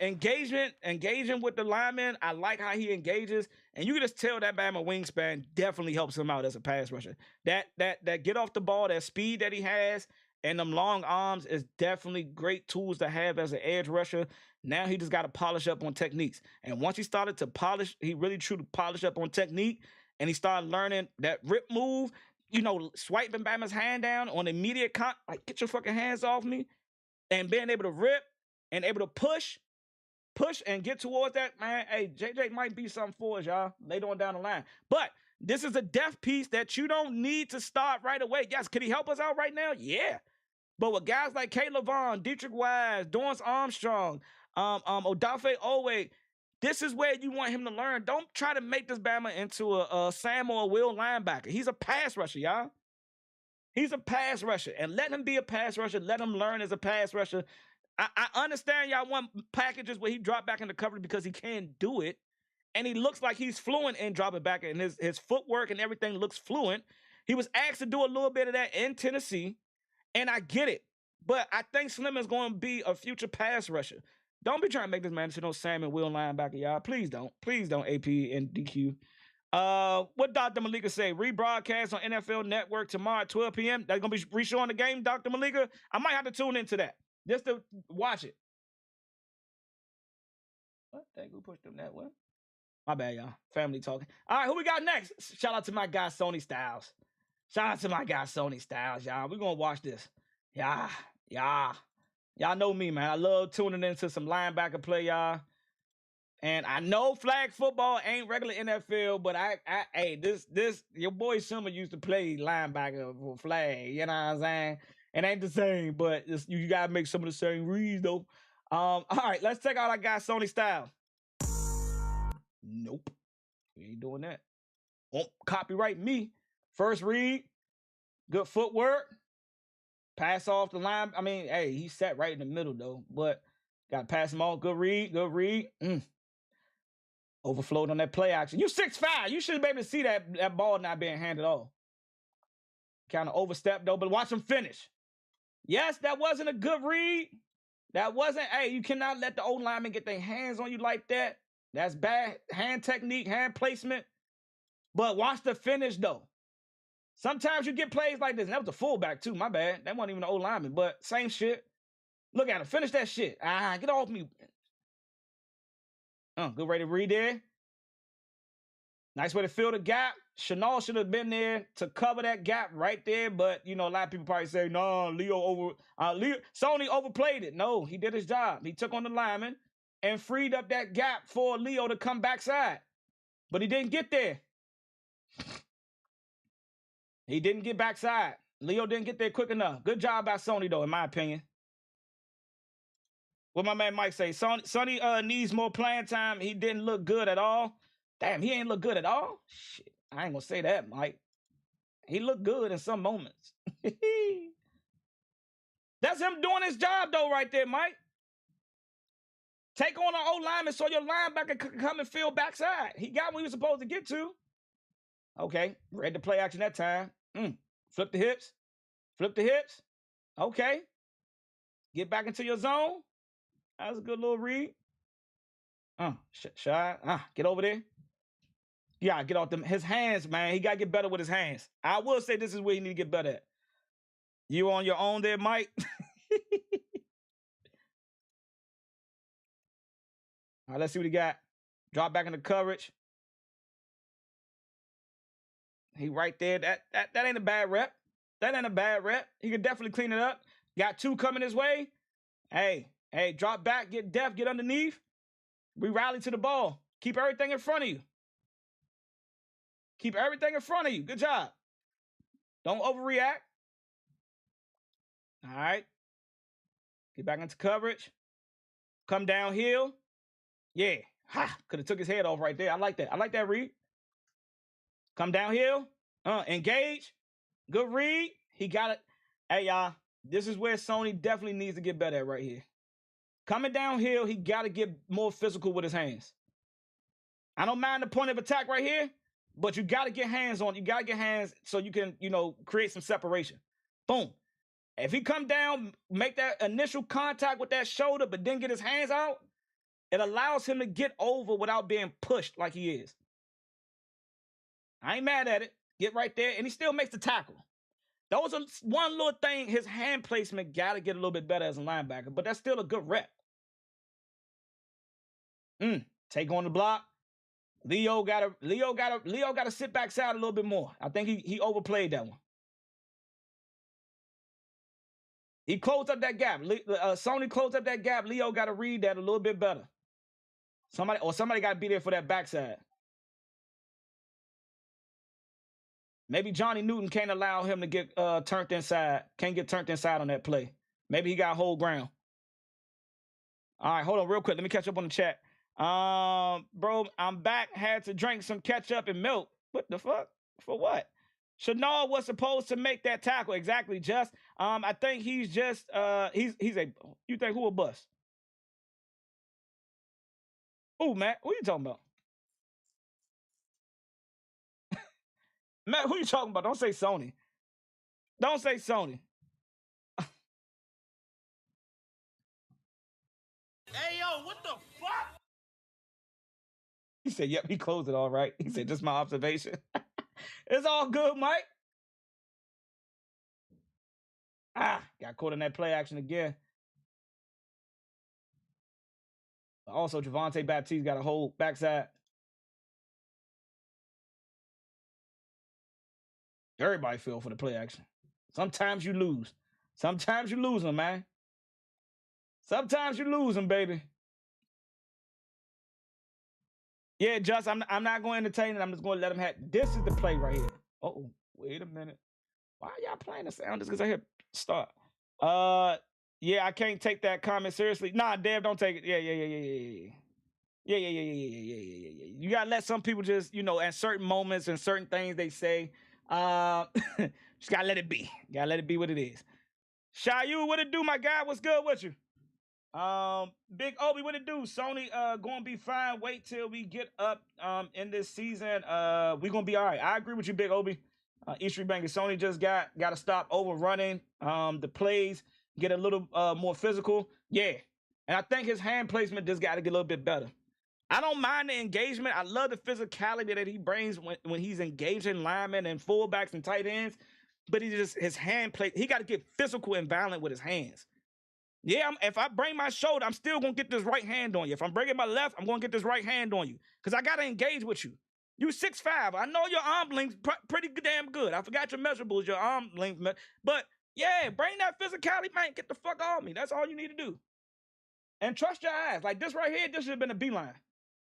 Speaker 1: Engaging with the lineman. I like how he engages, and you can just tell that Bama wingspan definitely helps him out as a pass rusher. That get off the ball, that speed that he has, and them long arms is definitely great tools to have as an edge rusher. Now he just got to polish up on techniques, and once he started to polish, he really truly polish up on technique, and he started learning that rip move. Swiping Bama's hand down on immediate like, get your fucking hands off me, and being able to rip and able to push. push and get towards that, man, hey, JJ might be something for us, y'all, later on down the line. But this is a depth piece that you don't need to start right away. Yes, could he help us out right now? Yeah. But with guys like Caleb Vaughn, Dietrich Wise, Dorrance Armstrong, Odafe Owe, this is where you want him to learn. Don't try to make this Bama into a Sam or a Will linebacker. He's a pass rusher, y'all. He's a pass rusher. And let him be a pass rusher. Let him learn as a pass rusher. I understand y'all want packages where he dropped back into coverage because he can't do it. And he looks like he's fluent in dropping back. And his footwork and everything looks fluent. He was asked to do a little bit of that in Tennessee. And I get it. But I think Slim is going to be a future pass rusher. Don't be trying to make this man into no Sam and Will linebacker, y'all. Please don't. Please don't, AP and DQ. What Dr. Malika say? Rebroadcast on NFL Network tomorrow at 12 p.m. That's going to be re-showing the game, Dr. Malika? I might have to tune into that just to watch it. What? Dang, who pushed them that way? My bad, y'all. Family talking. All right, who we got next? Shout out to my guy, Sony Styles. Shout out to my guy, Sony Styles, y'all. We're going to watch this. Yeah. Y'all know me, man. I love tuning into some linebacker play, y'all. And I know flag football ain't regular NFL, but hey, this your boy Simba used to play linebacker for flag. You know what I'm saying? It ain't the same, but you gotta make some of the same reads though. All right, let's check out our guy Sony Styles. Nope, we ain't doing that. Won't copyright me. First read, good footwork. Pass off the line. I mean, hey, he sat right in the middle, though. But got to pass him off. Good read. Overflowed on that play action. You 6'5". You should be able to see that ball not being handed off. Kind of overstepped, though, but watch him finish. Yes, that wasn't a good read. That wasn't, hey, you cannot let the old lineman get their hands on you like that. That's bad hand technique, hand placement. But watch the finish, though. Sometimes you get plays like this. And that was a fullback, too. My bad. That wasn't even an old lineman, but same shit. Look at him. Finish that shit. Get off me. Good way to read there. Nice way to fill the gap. Chanel should have been there to cover that gap right there, but, a lot of people probably say, no, Sony overplayed it. No, he did his job. He took on the lineman and freed up that gap for Leo to come backside. But he didn't get there. He didn't get backside. Leo didn't get there quick enough. Good job by Sony, though, in my opinion. What my man Mike say? Sonny needs more playing time. He didn't look good at all. Damn, he ain't look good at all? Shit, I ain't gonna say that, Mike. He looked good in some moments. That's him doing his job, though, right there, Mike. Take on an old lineman so your linebacker can come and fill backside. He got what he was supposed to get to. Okay, read the play action that time. Flip the hips. Okay. Get back into your zone. That was a good little read. Get over there. Yeah, get off them. His hands, man. He got to get better with his hands. I will say this is where you need to get better at. You on your own there, Mike? All right, let's see what he got. Drop back into coverage. He right there. That ain't a bad rep. He can definitely clean it up. Got two coming his way. Hey, drop back, get depth, get underneath. We rally to the ball. Keep everything in front of you. Good job. Don't overreact. All right. Get back into coverage. Come downhill. Yeah. Could have took his head off right there. I like that read. Come downhill. Engage. Good read. He got it. Hey, y'all. This is where Sony definitely needs to get better at right here. Coming downhill, he got to get more physical with his hands. I don't mind the point of attack right here, but you got to get hands on. You got to get hands so you can, create some separation. Boom. If he come down, make that initial contact with that shoulder, but then get his hands out, it allows him to get over without being pushed like he is. I ain't mad at it. Get right there, and he still makes the tackle. Those are one little thing. His hand placement got to get a little bit better as a linebacker, but that's still a good rep. Take on the block. Leo got to sit backside a little bit more. I think he overplayed that one. He closed up that gap. Sony closed up that gap. Leo got to read that a little bit better. Somebody got to be there for that backside. Maybe Johnny Newton can't allow him to get turned inside. Can't get turned inside on that play. Maybe he got hold ground. All right, hold on real quick. Let me catch up on the chat. Bro, I'm back. Had to drink some ketchup and milk. What the fuck? For what? Chanel was supposed to make that tackle. Exactly, just. I think he's just he's a you think who a bust? Who, Matt? Who you talking about? Matt, who you talking about? Don't say Sony. Don't say Sony.
Speaker 2: Hey, yo, what the fuck?
Speaker 1: He said, yep, he closed it all right. He said, just my observation. It's all good, Mike. Got caught in that play action again. Also, Javonte Baptiste got a hold backside. Everybody fell for the play action. Sometimes you lose. Sometimes you lose them, man. Sometimes you lose them, baby. Yeah, Just, I'm not going to entertain it. I'm just going to let him have. This is the play right here. Oh, wait a minute. Why are y'all playing the sound? Just because I hit start. Yeah, I can't take that comment seriously. Nah, Dev, don't take it. Yeah. Yeah. You gotta let some people just, at certain moments and certain things they say, just gotta let it be. Gotta let it be what it is. Shayu, what it do, my guy? What's good with you? Big Obi, what it do? Sony gonna be fine. Wait till we get up in this season. We gonna be all right. I agree with you, Big Obi. East Street Banger. Sony just got to stop overrunning the plays, get a little more physical. Yeah. And I think his hand placement just got to get a little bit better. I don't mind the engagement. I love the physicality that he brings when he's engaging linemen and fullbacks and tight ends. But his hand play, he got to get physical and violent with his hands. Yeah, if I bring my shoulder, I'm still going to get this right hand on you. If I'm bringing my left, I'm going to get this right hand on you. Because I got to engage with you. You 6'5". I know your arm length's pretty damn good. I forgot your measurables, your arm length. But, yeah, bring that physicality, man. Get the fuck off me. That's all you need to do. And trust your eyes. Like this right here, this should have been a beeline.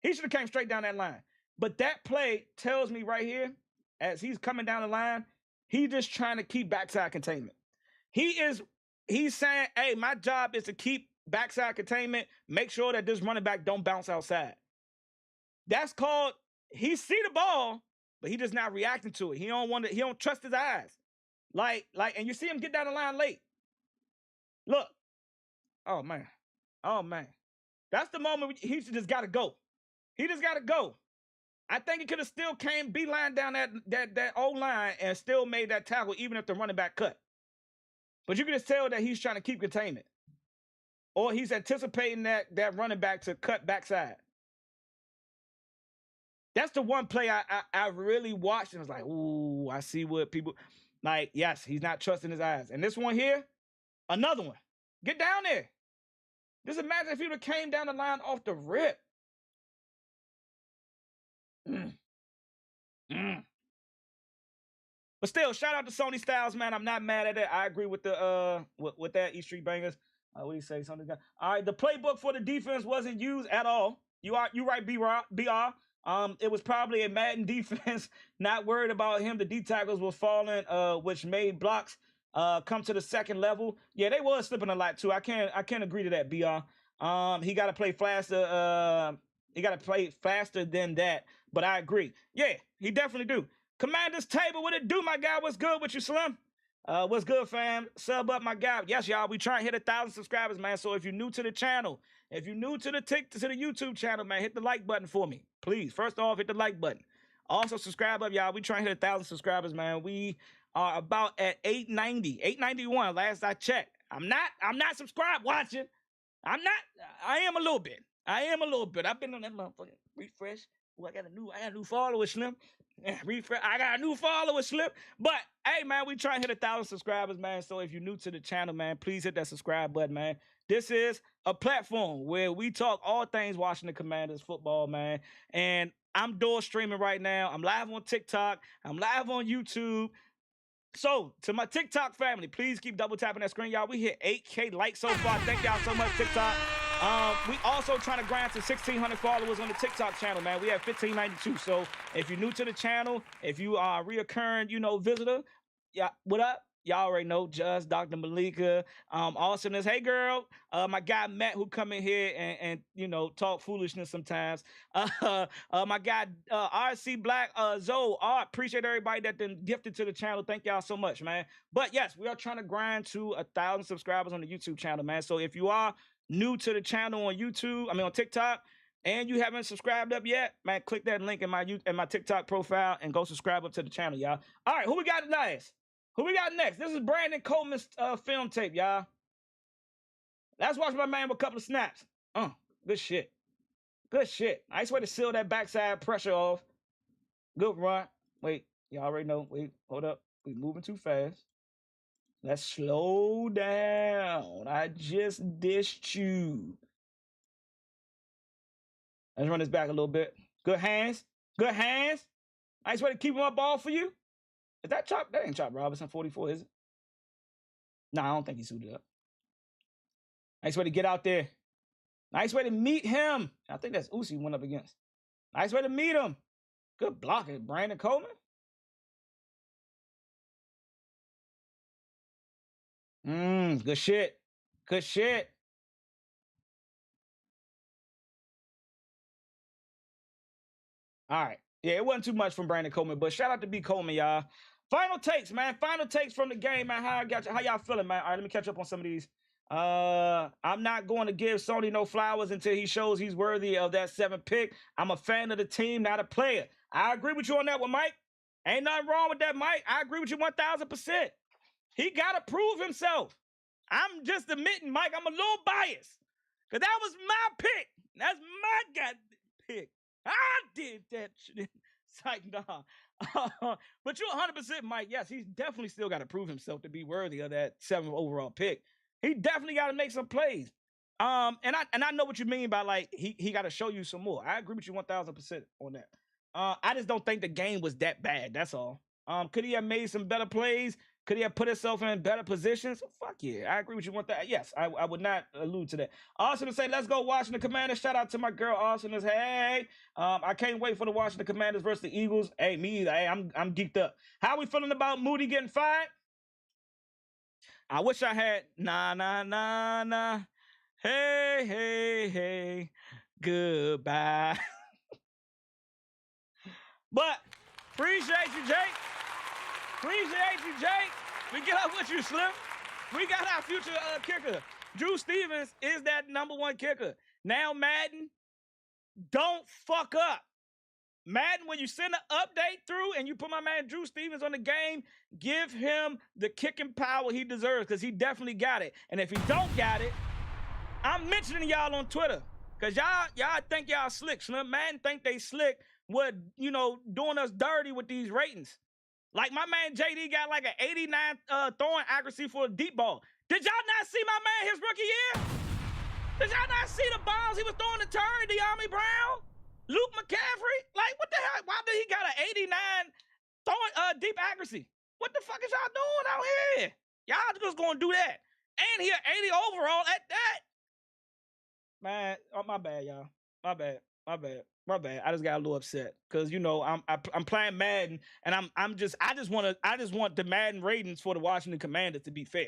Speaker 1: He should have came straight down that line. But that play tells me right here, as he's coming down the line, he's just trying to keep backside containment. He's saying, hey, my job is to keep backside containment, make sure that this running back don't bounce outside. That's called, he see the ball, but he just not reacting to it. He don't trust his eyes. Like, and you see him get down the line late. Look. Oh man. That's the moment he just gotta go. He just gotta go. I think he could have still came beeline down that O-line and still made that tackle, even if the running back cut. But you can just tell that he's trying to keep containment. Or he's anticipating that running back to cut backside. That's the one play I really watched and was like, ooh, I see what people like. Yes, he's not trusting his eyes. And this one here, another one. Get down there. Just imagine if he would have came down the line off the rip. But still, shout out to Sony Styles, man. I'm not mad at it. I agree with the with that East Street Bangers. What do you say? Something. All right, the playbook for the defense wasn't used at all. You right, BR. It was probably a Madden defense, not worried about him. The D tackles were falling, which made blocks come to the second level. Yeah, they was slipping a lot too. I can't agree to that, BR. He got to play faster. He got to play faster than that. But I agree. Yeah, he definitely do. Commander's Table, what it do, my guy? What's good with you, Slim? What's good, fam? Sub up, my guy. Yes, y'all, we trying to hit 1,000 subscribers, man. So if you're new to the channel, if you're new to the YouTube channel, man, hit the like button for me. Please, first off, hit the like button. Also, subscribe up, y'all. We trying to hit 1,000 subscribers, man. We are about at 890, 891, last I checked. I'm not subscribed watching. I am a little bit. I've been on that motherfucking refresh. Ooh, I got a new follower, Slim. Refresh. I got a new follower, Slim. But hey, man, we trying to hit 1,000 subscribers, man. So if you're new to the channel, man, please hit that subscribe button, man. This is a platform where we talk all things Washington Commanders football, man. And I'm door streaming right now. I'm live on TikTok. I'm live on YouTube. So, to my TikTok family, please keep double tapping that screen, y'all. We hit 8K likes so far. Thank y'all so much, TikTok. We also trying to grind to 1,600 followers on the TikTok channel, man. We have 1,592. So, if you're new to the channel, if you are a reoccurring, visitor, yeah, what up? Y'all already know, Just Dr. Malika, awesomeness. Hey, girl, my guy Matt, who come in here and talk foolishness sometimes. My guy RC Black, Zoe, appreciate everybody that been gifted to the channel. Thank y'all so much, man. But yes, we are trying to grind to 1,000 subscribers on the YouTube channel, man. So if you are new to the channel on YouTube, on TikTok, and you haven't subscribed up yet, man, click that link in my TikTok profile and go subscribe up to the channel, y'all. All right, who we got next? Who we got next? This is Brandon Coleman's film tape, y'all. Let's watch my man with a couple of snaps. Good shit. Good shit. Nice way to seal that backside pressure off. Good run. Wait, y'all already know. Wait, hold up. We moving too fast. Let's slow down. I just dished you. Let's run this back a little bit. Good hands. Good hands. Nice way to keep him up ball for you. Is that Chop? That ain't Chop Robinson 44, is it? Nah, I don't think he suited up. Nice way to get out there. Nice way to meet him. I think that's Uzi went up against. Nice way to meet him. Good blocking, Brandon Coleman. Good shit. Good shit. All right. Yeah, it wasn't too much from Brandon Coleman, but shout out to B. Coleman, y'all. Final takes, man. Final takes from the game, man. How y'all feeling, man? All right, let me catch up on some of these. I'm not going to give Sony no flowers until he shows he's worthy of that 7th pick. I'm a fan of the team, not a player. I agree with you on that one, Mike. Ain't nothing wrong with that, Mike. I agree with you 1,000%. He got to prove himself. I'm just admitting, Mike, I'm a little biased. Because that was my pick. That's my goddamn pick. I did that shit. It's like, nah. But you're 100%, Mike. Yes, he's definitely still got to prove himself to be worthy of that 7th overall pick. He definitely got to make some plays. And I know what you mean by, like, he got to show you some more. I agree with you 1,000% on that. I just don't think the game was that bad. That's all. Could he have made some better plays? Could he have put himself in better positions? Fuck yeah. I agree with you on that. Yes, I would not allude to that. Austin to say, let's go Washington Commanders. Shout out to my girl Austin. Hey, I can't wait for the Washington Commanders versus the Eagles. Hey, me either. Hey, I'm geeked up. How we feeling about Moody getting fired? I wish I had nah. Hey. Goodbye. But appreciate you, Jake. Appreciate you, Jake. We get up with you, Slim. We got our future kicker. Drew Stevens is that #1 kicker. Now, Madden, don't fuck up. Madden, when you send an update through and you put my man Drew Stevens on the game, give him the kicking power he deserves, because he definitely got it. And if he don't got it, I'm mentioning y'all on Twitter, because y'all think y'all slick. Slim Madden think they slick with, doing us dirty with these ratings. Like my man JD got like an 89 throwing accuracy for a deep ball. Did y'all not see my man his rookie year? Did y'all not see the balls he was throwing to Terry, De'Ami Brown, Luke McCaffrey? Like, what the hell? Why did he got an 89 throwing deep accuracy? What the fuck is y'all doing out here? Y'all just gonna do that. And he 80 overall at that. Man, my bad, y'all. My bad. I just got a little upset because I'm playing Madden, and I just want the Madden ratings for the Washington Commanders to be fair.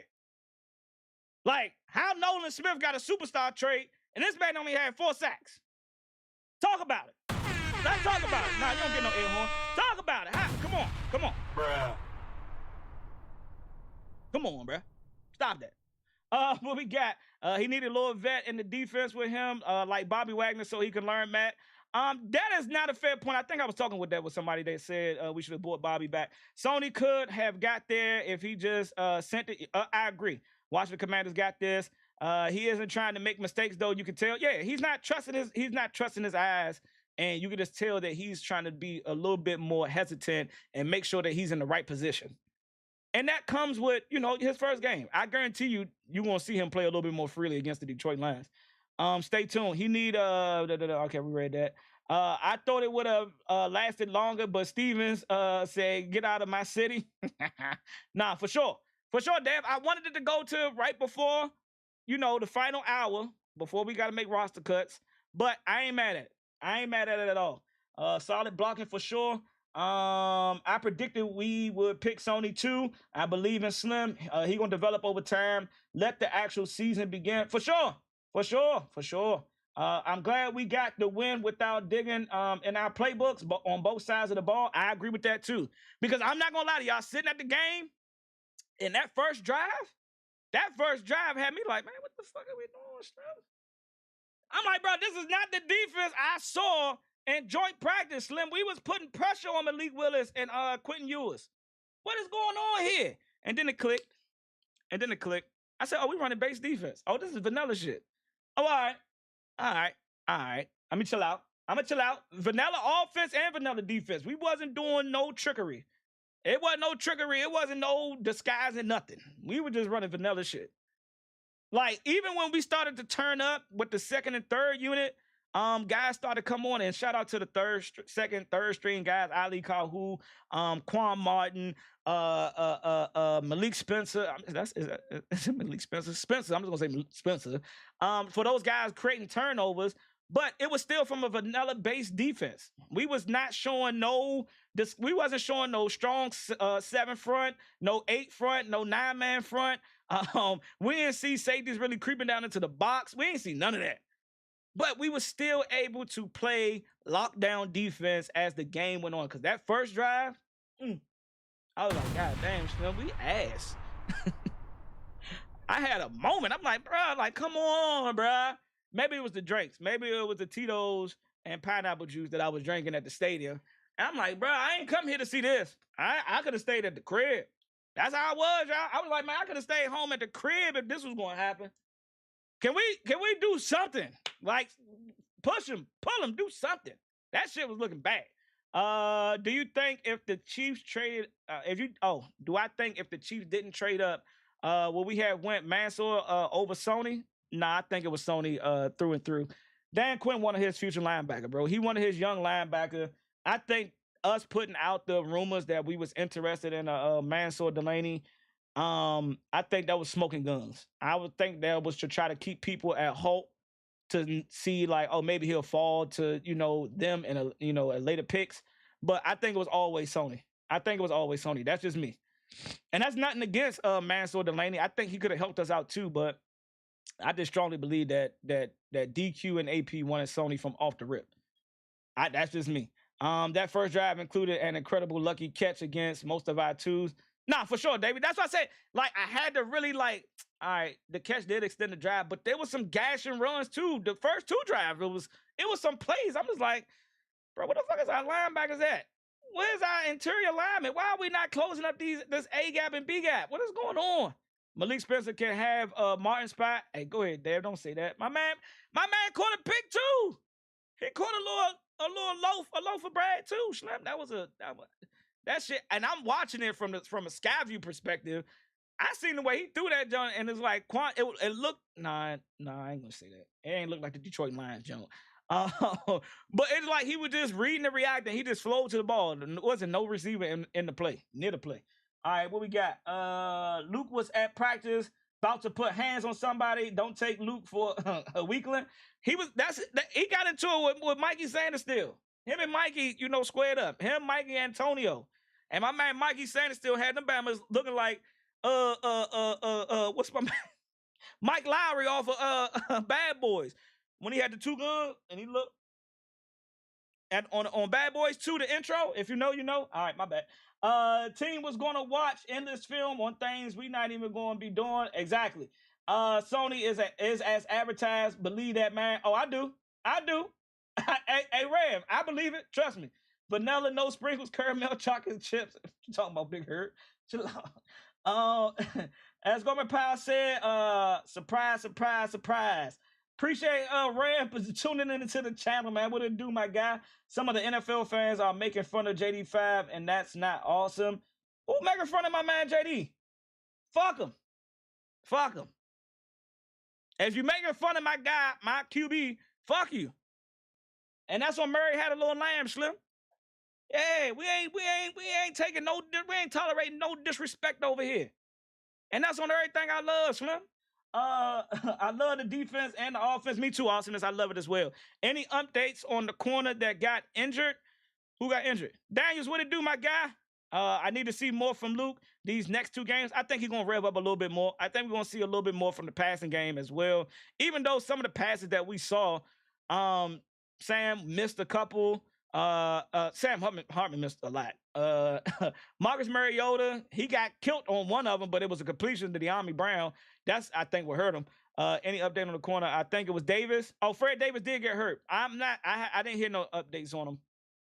Speaker 1: Like, how Nolan Smith got a superstar trade and this man only had 4 sacks. Talk about it. Let's talk about it. Nah, you don't get no air horn. Talk about it. Come on.
Speaker 2: Bruh.
Speaker 1: Come on, bruh. Stop that. What we got? He needed a little vet in the defense with him, like Bobby Wagner, so he can learn, Matt. That is not a fair point. I think I was talking with somebody that said we should have brought Bobby back. Sony could have got there if he just sent it. I agree. Washington Commanders got this. He isn't trying to make mistakes, though. You can tell. Yeah, he's not trusting his eyes, and you can just tell that he's trying to be a little bit more hesitant and make sure that he's in the right position. And that comes with, his first game. I guarantee you're going to see him play a little bit more freely against the Detroit Lions. Stay tuned. He need, okay, we read that. I thought it would have lasted longer, but Stevens said, "Get out of my city." Nah, for sure, Dave. I wanted it to go to right before, the final hour before we got to make roster cuts. But I ain't mad at it. I ain't mad at it at all. Solid blocking for sure. I predicted we would pick Sony too. I believe in Slim. He gonna develop over time. Let the actual season begin for sure. For sure. For sure. I'm glad we got the win without digging in our playbooks, but on both sides of the ball. I agree with that too. Because I'm not gonna lie to y'all, sitting at the game in that first drive had me like, man, what the fuck are we doing, Slim? I'm like, bro, this is not the defense I saw in joint practice, Slim. We was putting pressure on Malik Willis and Quentin Ewers. What is going on here? And then it clicked. I said, oh, we running base defense. Oh, this is vanilla shit. Oh, all right. Let me chill out. Vanilla offense and vanilla defense. We wasn't doing no trickery. It wasn't no trickery. It wasn't no disguising nothing. We were just running vanilla shit. Like, even when we started to turn up with the second and third unit, guys started to come on, and shout out to the second, third string guys, Ali Kaho, Quan Martin, Malik Spencer. Is it Malik Spencer? Spencer. I'm just gonna say Spencer. For those guys creating turnovers, but it was still from a vanilla-based defense. We was not showing we wasn't showing no strong 7 front, no 8 front, no 9-man front. We didn't see safeties really creeping down into the box. We didn't see none of that. But we were still able to play lockdown defense as the game went on. Because that first drive, I was like, God damn, Slim, we ass. I had a moment. I'm like, bro, come on, bro. Maybe it was the drinks. Maybe it was the Tito's and pineapple juice that I was drinking at the stadium. And I'm like, bro, I ain't come here to see this. I could have stayed at the crib. That's how I was, y'all. I was like, man, I could have stayed home at the crib if this was going to happen. Can we do something? Like, push him, pull him, do something. That shit was looking bad. Do you think if the Chiefs traded, do I think if the Chiefs didn't trade up, will we have went Mansour over Sony? Nah, I think it was Sony through and through. Dan Quinn wanted his future linebacker, bro. He wanted his young linebacker. I think us putting out the rumors that we was interested in Mansour Delaney, I think that was smoking guns. I would think that was to try to keep people at hope to see like, oh, maybe he'll fall to, them in a later picks. But I think it was always Sony. That's just me. And that's nothing against Mansour Delaney. I think he could have helped us out too, but I just strongly believe that DQ and AP wanted Sony from off the rip. That's just me. That first drive included an incredible lucky catch against most of our twos. Nah, for sure, David. That's why I said, like, I had to really, all right, the catch did extend the drive, but there was some gashing runs, too. The first 2 drives, it was some plays. I'm just like, bro, what the fuck is our linebackers at? Where's our interior lineman? Why are we not closing up this A-gap and B-gap? What is going on? Malik Spencer can have Martin spot. Hey, go ahead, Dave. Don't say that. My man caught a pick, too. He caught a loaf of bread, too. Slim, that shit, and I'm watching it from a sky view perspective. I seen the way he threw that junk, and it's like it looked. Nah, I ain't gonna say that. It ain't look like the Detroit Lions junk. But it's like he was just reading and reacting. He just flowed to the ball. There wasn't no receiver in the play, near the play. All right, what we got? Luke was at practice, about to put hands on somebody. Don't take Luke for a weakling. He got into it with Mikey Sanders still. Him and Mikey, squared up. Him, Mikey, Antonio. And my man Mikey Sanders still had them Bamas looking like what's my man? Mike Lowry off of Bad Boys. When he had the 2 guns and he looked on Bad Boys 2, the intro. If you know, you know. All right, my bad. Team was gonna watch endless film on things we not even gonna be doing. Exactly. Sony is as advertised. Believe that, man. Oh, I do. Hey, Rev, I believe it. Trust me. Vanilla, no sprinkles, caramel, chocolate chips. You talking about Big Hurt? Chill out. As Gorman Powell said, surprise, surprise, surprise. Appreciate Rev for tuning into the channel, man. What it do, my guy? Some of the NFL fans are making fun of JD5, and that's not awesome. Who making fun of my man JD? Fuck him. As you making fun of my guy, my QB, fuck you. And that's when Murray had a little lamb, Slim. Yeah, we ain't taking no, we ain't tolerating no disrespect over here. And that's on everything I love, Slim. I love the defense and the offense. Me too, Awesomeness. I love it as well. Any updates on the corner that got injured? Who got injured? Daniels, what it do, my guy? I need to see more from Luke these next 2 games. I think he's going to rev up a little bit more. I think we're going to see a little bit more from the passing game as well. Even though some of the passes that we saw, Sam missed a couple. Sam Hartman missed a lot. Marcus Mariota, he got killed on one of them, but it was a completion to De'Ami Brown. That's, I think, what hurt him. Any update on the corner? I think it was Davis. Oh, Fred Davis did get hurt. I didn't hear no updates on him.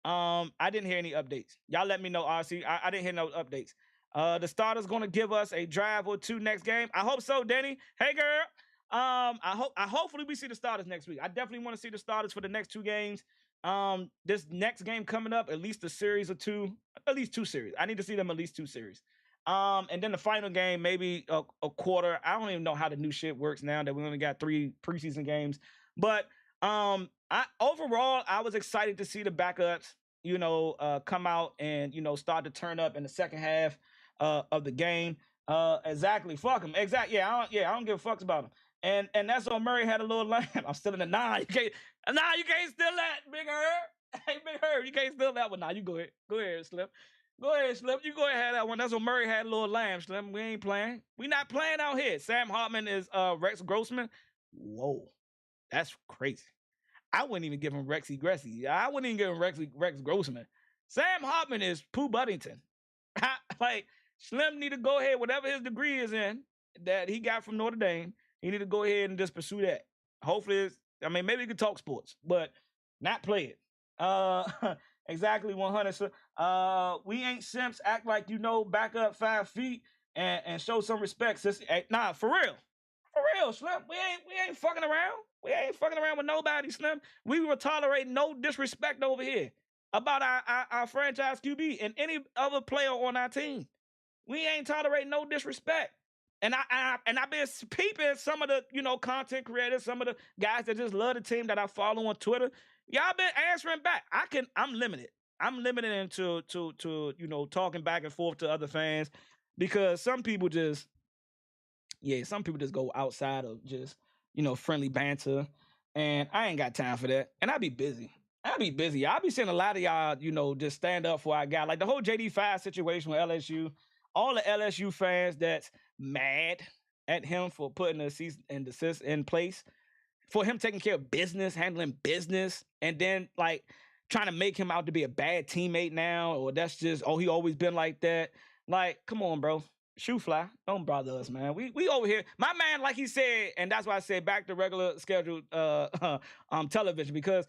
Speaker 1: I didn't hear any updates. Y'all let me know, RC. I didn't hear no updates. The starter's gonna give us a drive or 2 next game. I hope so, Denny. Hey, girl. Hopefully we see the starters next week. I definitely want to see the starters for the next 2 games. This next game coming up, at least a series or 2, at least 2 series. I need to see them at least 2 series. And then the final game, maybe a quarter. I don't even know how the new shit works now that we only got 3 preseason games. But overall, I was excited to see the backups, come out and, start to turn up in the second half of the game. Exactly. Fuck them. Exactly. I don't give a fucks about them. And that's when Murray had a little lamb. I'm still in the 9. You can't steal that, Big Herb. Hey, Big Herb, you can't steal that one. Nah, you go ahead. Go ahead, Slim. Go ahead, Slim. You go ahead and have that one. That's when Murray had a little lamb, Slim. We ain't playing. We not playing out here. Sam Hartman is Rex Grossman. Whoa. That's crazy. I wouldn't even give him Rexy Gressy. I wouldn't even give him Rex Grossman. Sam Hartman is Pooh Buddington. Like, Slim need to go ahead, whatever his degree is in that he got from Notre Dame, he need to go ahead and just pursue that. Hopefully, maybe he could talk sports, but not play it. Exactly 100. So, we ain't simps. Act like back up 5 feet and show some respect. Nah, for real. For real, Slim. We ain't fucking around. We ain't fucking around with nobody, Slim. We will tolerate no disrespect over here about our franchise QB and any other player on our team. We ain't tolerating no disrespect. And I've been peeping some of the content creators, some of the guys that just love the team that I follow on Twitter. Y'all been answering back. I'm limited. I'm limited into talking back and forth to other fans because some people just go outside of just friendly banter, and I ain't got time for that. And I be busy. I be seeing a lot of y'all, just stand up for our guy. Like the whole JD5 situation with LSU. All the LSU fans that's mad at him for putting a cease and desist in place, for him taking care of business, handling business, and then like trying to make him out to be a bad teammate now, or that's just, he always been like that. Like, come on, bro. Shoe fly. Don't bother us, man. We over here. My man, like he said, and that's why I said back to regular scheduled television, because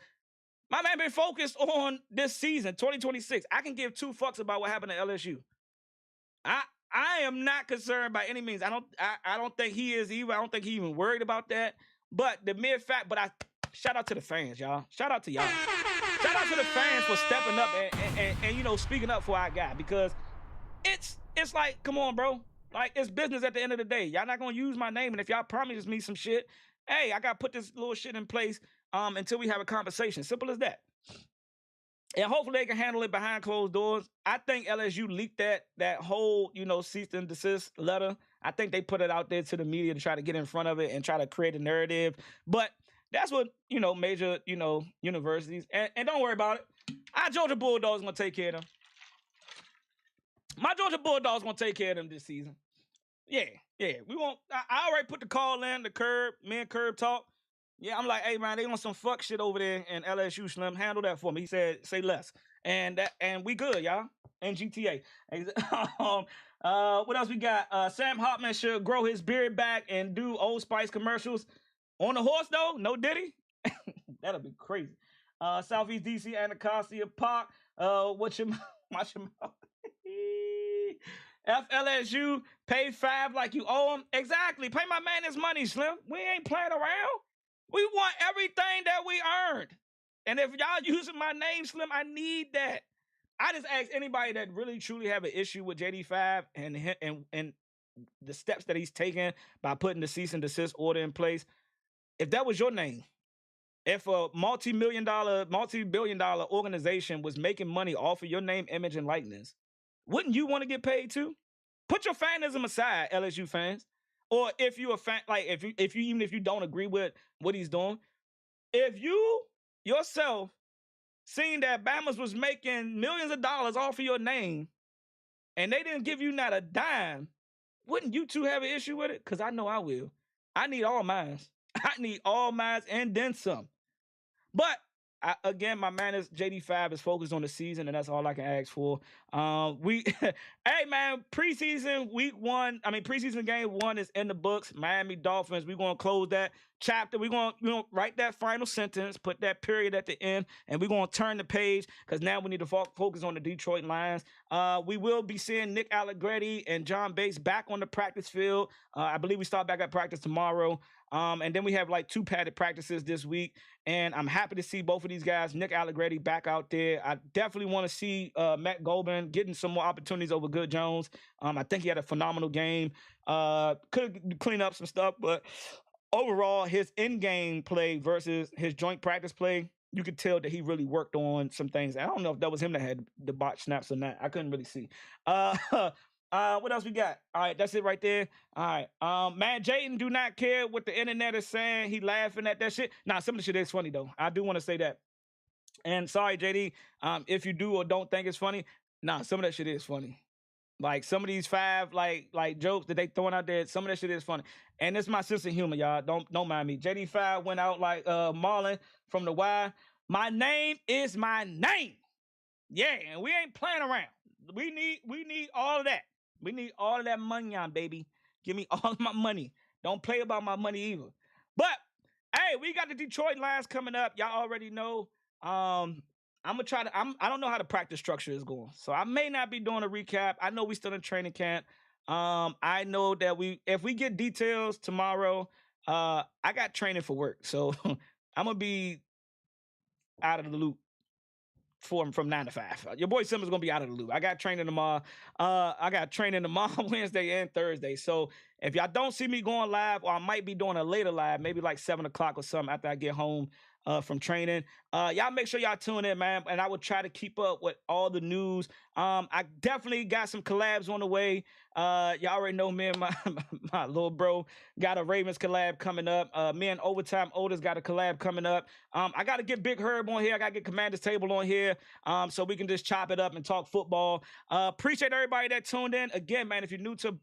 Speaker 1: my man been focused on this season, 2026. I can give 2 fucks about what happened to LSU. I am not concerned by any means. I don't think he is either. I don't think he even worried about that. But the mere fact, I shout out to the fans, y'all. Shout out to y'all. Shout out to the fans for stepping up and speaking up for our guy, because it's like, come on, bro. Like, it's business at the end of the day. Y'all not gonna use my name, and if y'all promise me some shit, hey, I gotta put this little shit in place until we have a conversation. Simple as that. And hopefully they can handle it behind closed doors. I think LSU leaked that whole, cease and desist letter. I think they put it out there to the media to try to get in front of it and try to create a narrative. But that's what, major, universities. And don't worry about it. Our Georgia Bulldogs going to take care of them. My Georgia Bulldogs going to take care of them this season. Yeah. We won't. I already put the call in, the Curb, me and Curb talk. Yeah, I'm like, hey, man, they on some fuck shit over there in LSU, Slim. Handle that for me. He said, say less. And we good, y'all. And GTA. What else we got? Sam Hartman should grow his beard back and do Old Spice commercials. On the horse, though? No Diddy? That'll be crazy. Southeast DC, Anacostia Park. Watch your mouth. FLSU, pay 5 like you owe him. Exactly. Pay my man his money, Slim. We ain't playing around. We want everything that we earned. And if y'all using my name, Slim, I need that. I just ask anybody that really truly have an issue with JD5 and the steps that he's taken by putting the cease and desist order in place. If that was your name, If a multi-billion dollar organization was making money off of your name, image, and likeness, wouldn't you want to get paid too? Put your fanism aside, LSU fans. Or if you a fan, like if you even if you don't agree with what he's doing, if you yourself seen that Bama's was making millions of dollars off of your name and they didn't give you not a dime, wouldn't you two have an issue with it? Because I know I will. I need all mines. I need all mines and then some. But again, my man is JD5 is focused on the season, and that's all I can ask for. Hey man, preseason preseason game 1 is in the books. Miami Dolphins. We're gonna close that chapter. We're gonna write that final sentence, put that period at the end, and we're gonna turn the page because now we need to focus on the Detroit Lions. We will be seeing Nick Allegretti and John Bates back on the practice field. I believe we start back at practice tomorrow. And then we have like 2 padded practices this week. And I'm happy to see both of these guys, Nick Allegretti, back out there. I definitely want to see Matt Golden getting some more opportunities over Good Jones. I think he had a phenomenal game. Could clean up some stuff, but overall, his in-game play versus his joint practice play, you could tell that he really worked on some things. I don't know if that was him that had the botch snaps or not. I couldn't really see. What else we got? All right, that's it right there. All right. Man, Jayden do not care what the internet is saying. He laughing at that shit. Nah, some of the shit is funny, though. I do want to say that. And sorry, JD, if you do or don't think it's funny, nah, some of that shit is funny. Like, some of these 5, like jokes that they throwing out there, some of that shit is funny. And it's my sense of humor, y'all. Don't mind me. JD5 went out like Marlon from the Y. My name is my name. Yeah, and we ain't playing around. We need all of that. We need all of that money on, baby. Give me all of my money. Don't play about my money either. But hey, we got the Detroit Lions coming up. Y'all already know. I'm gonna try to. I don't know how the practice structure is going, so I may not be doing a recap. I know we still in training camp. I know that if we get details tomorrow, I got training for work, so I'm gonna be out of the loop from 9 to 5. Your boy Simba's gonna be out of the loop. I got training tomorrow. Wednesday and Thursday. So if y'all don't see me going live, or I might be doing a later live, maybe like 7 o'clock or something after I get home from training. Y'all make sure y'all tune in, man. And I will try to keep up with all the news. I definitely got some collabs on the way. Y'all already know me and my little bro got a Ravens collab coming up. Me and Overtime Otis got a collab coming up. I got to get Big Herb on here. I got to get Commander's Table on here so we can just chop it up and talk football. Appreciate everybody that tuned in. Again, man, if you're new to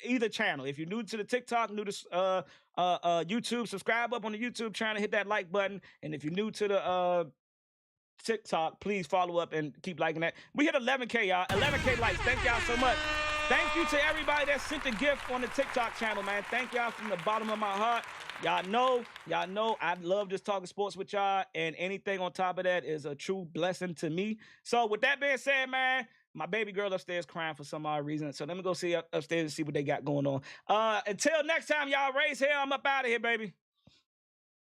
Speaker 1: either channel, if you're new to the TikTok, new to YouTube, subscribe up on the YouTube channel, hit that like button. And if you're new to the TikTok, please follow up and keep liking that. We hit 11K, y'all. 11K likes. Thank y'all so much. Thank you to everybody that sent a gift on the TikTok channel, man. Thank y'all from the bottom of my heart. Y'all know I love just talking sports with y'all, and anything on top of that is a true blessing to me. So with that being said, man, my baby girl upstairs crying for some odd reason. So let me go see upstairs and see what they got going on. Until next time, y'all, raise hell. I'm up out of here, baby.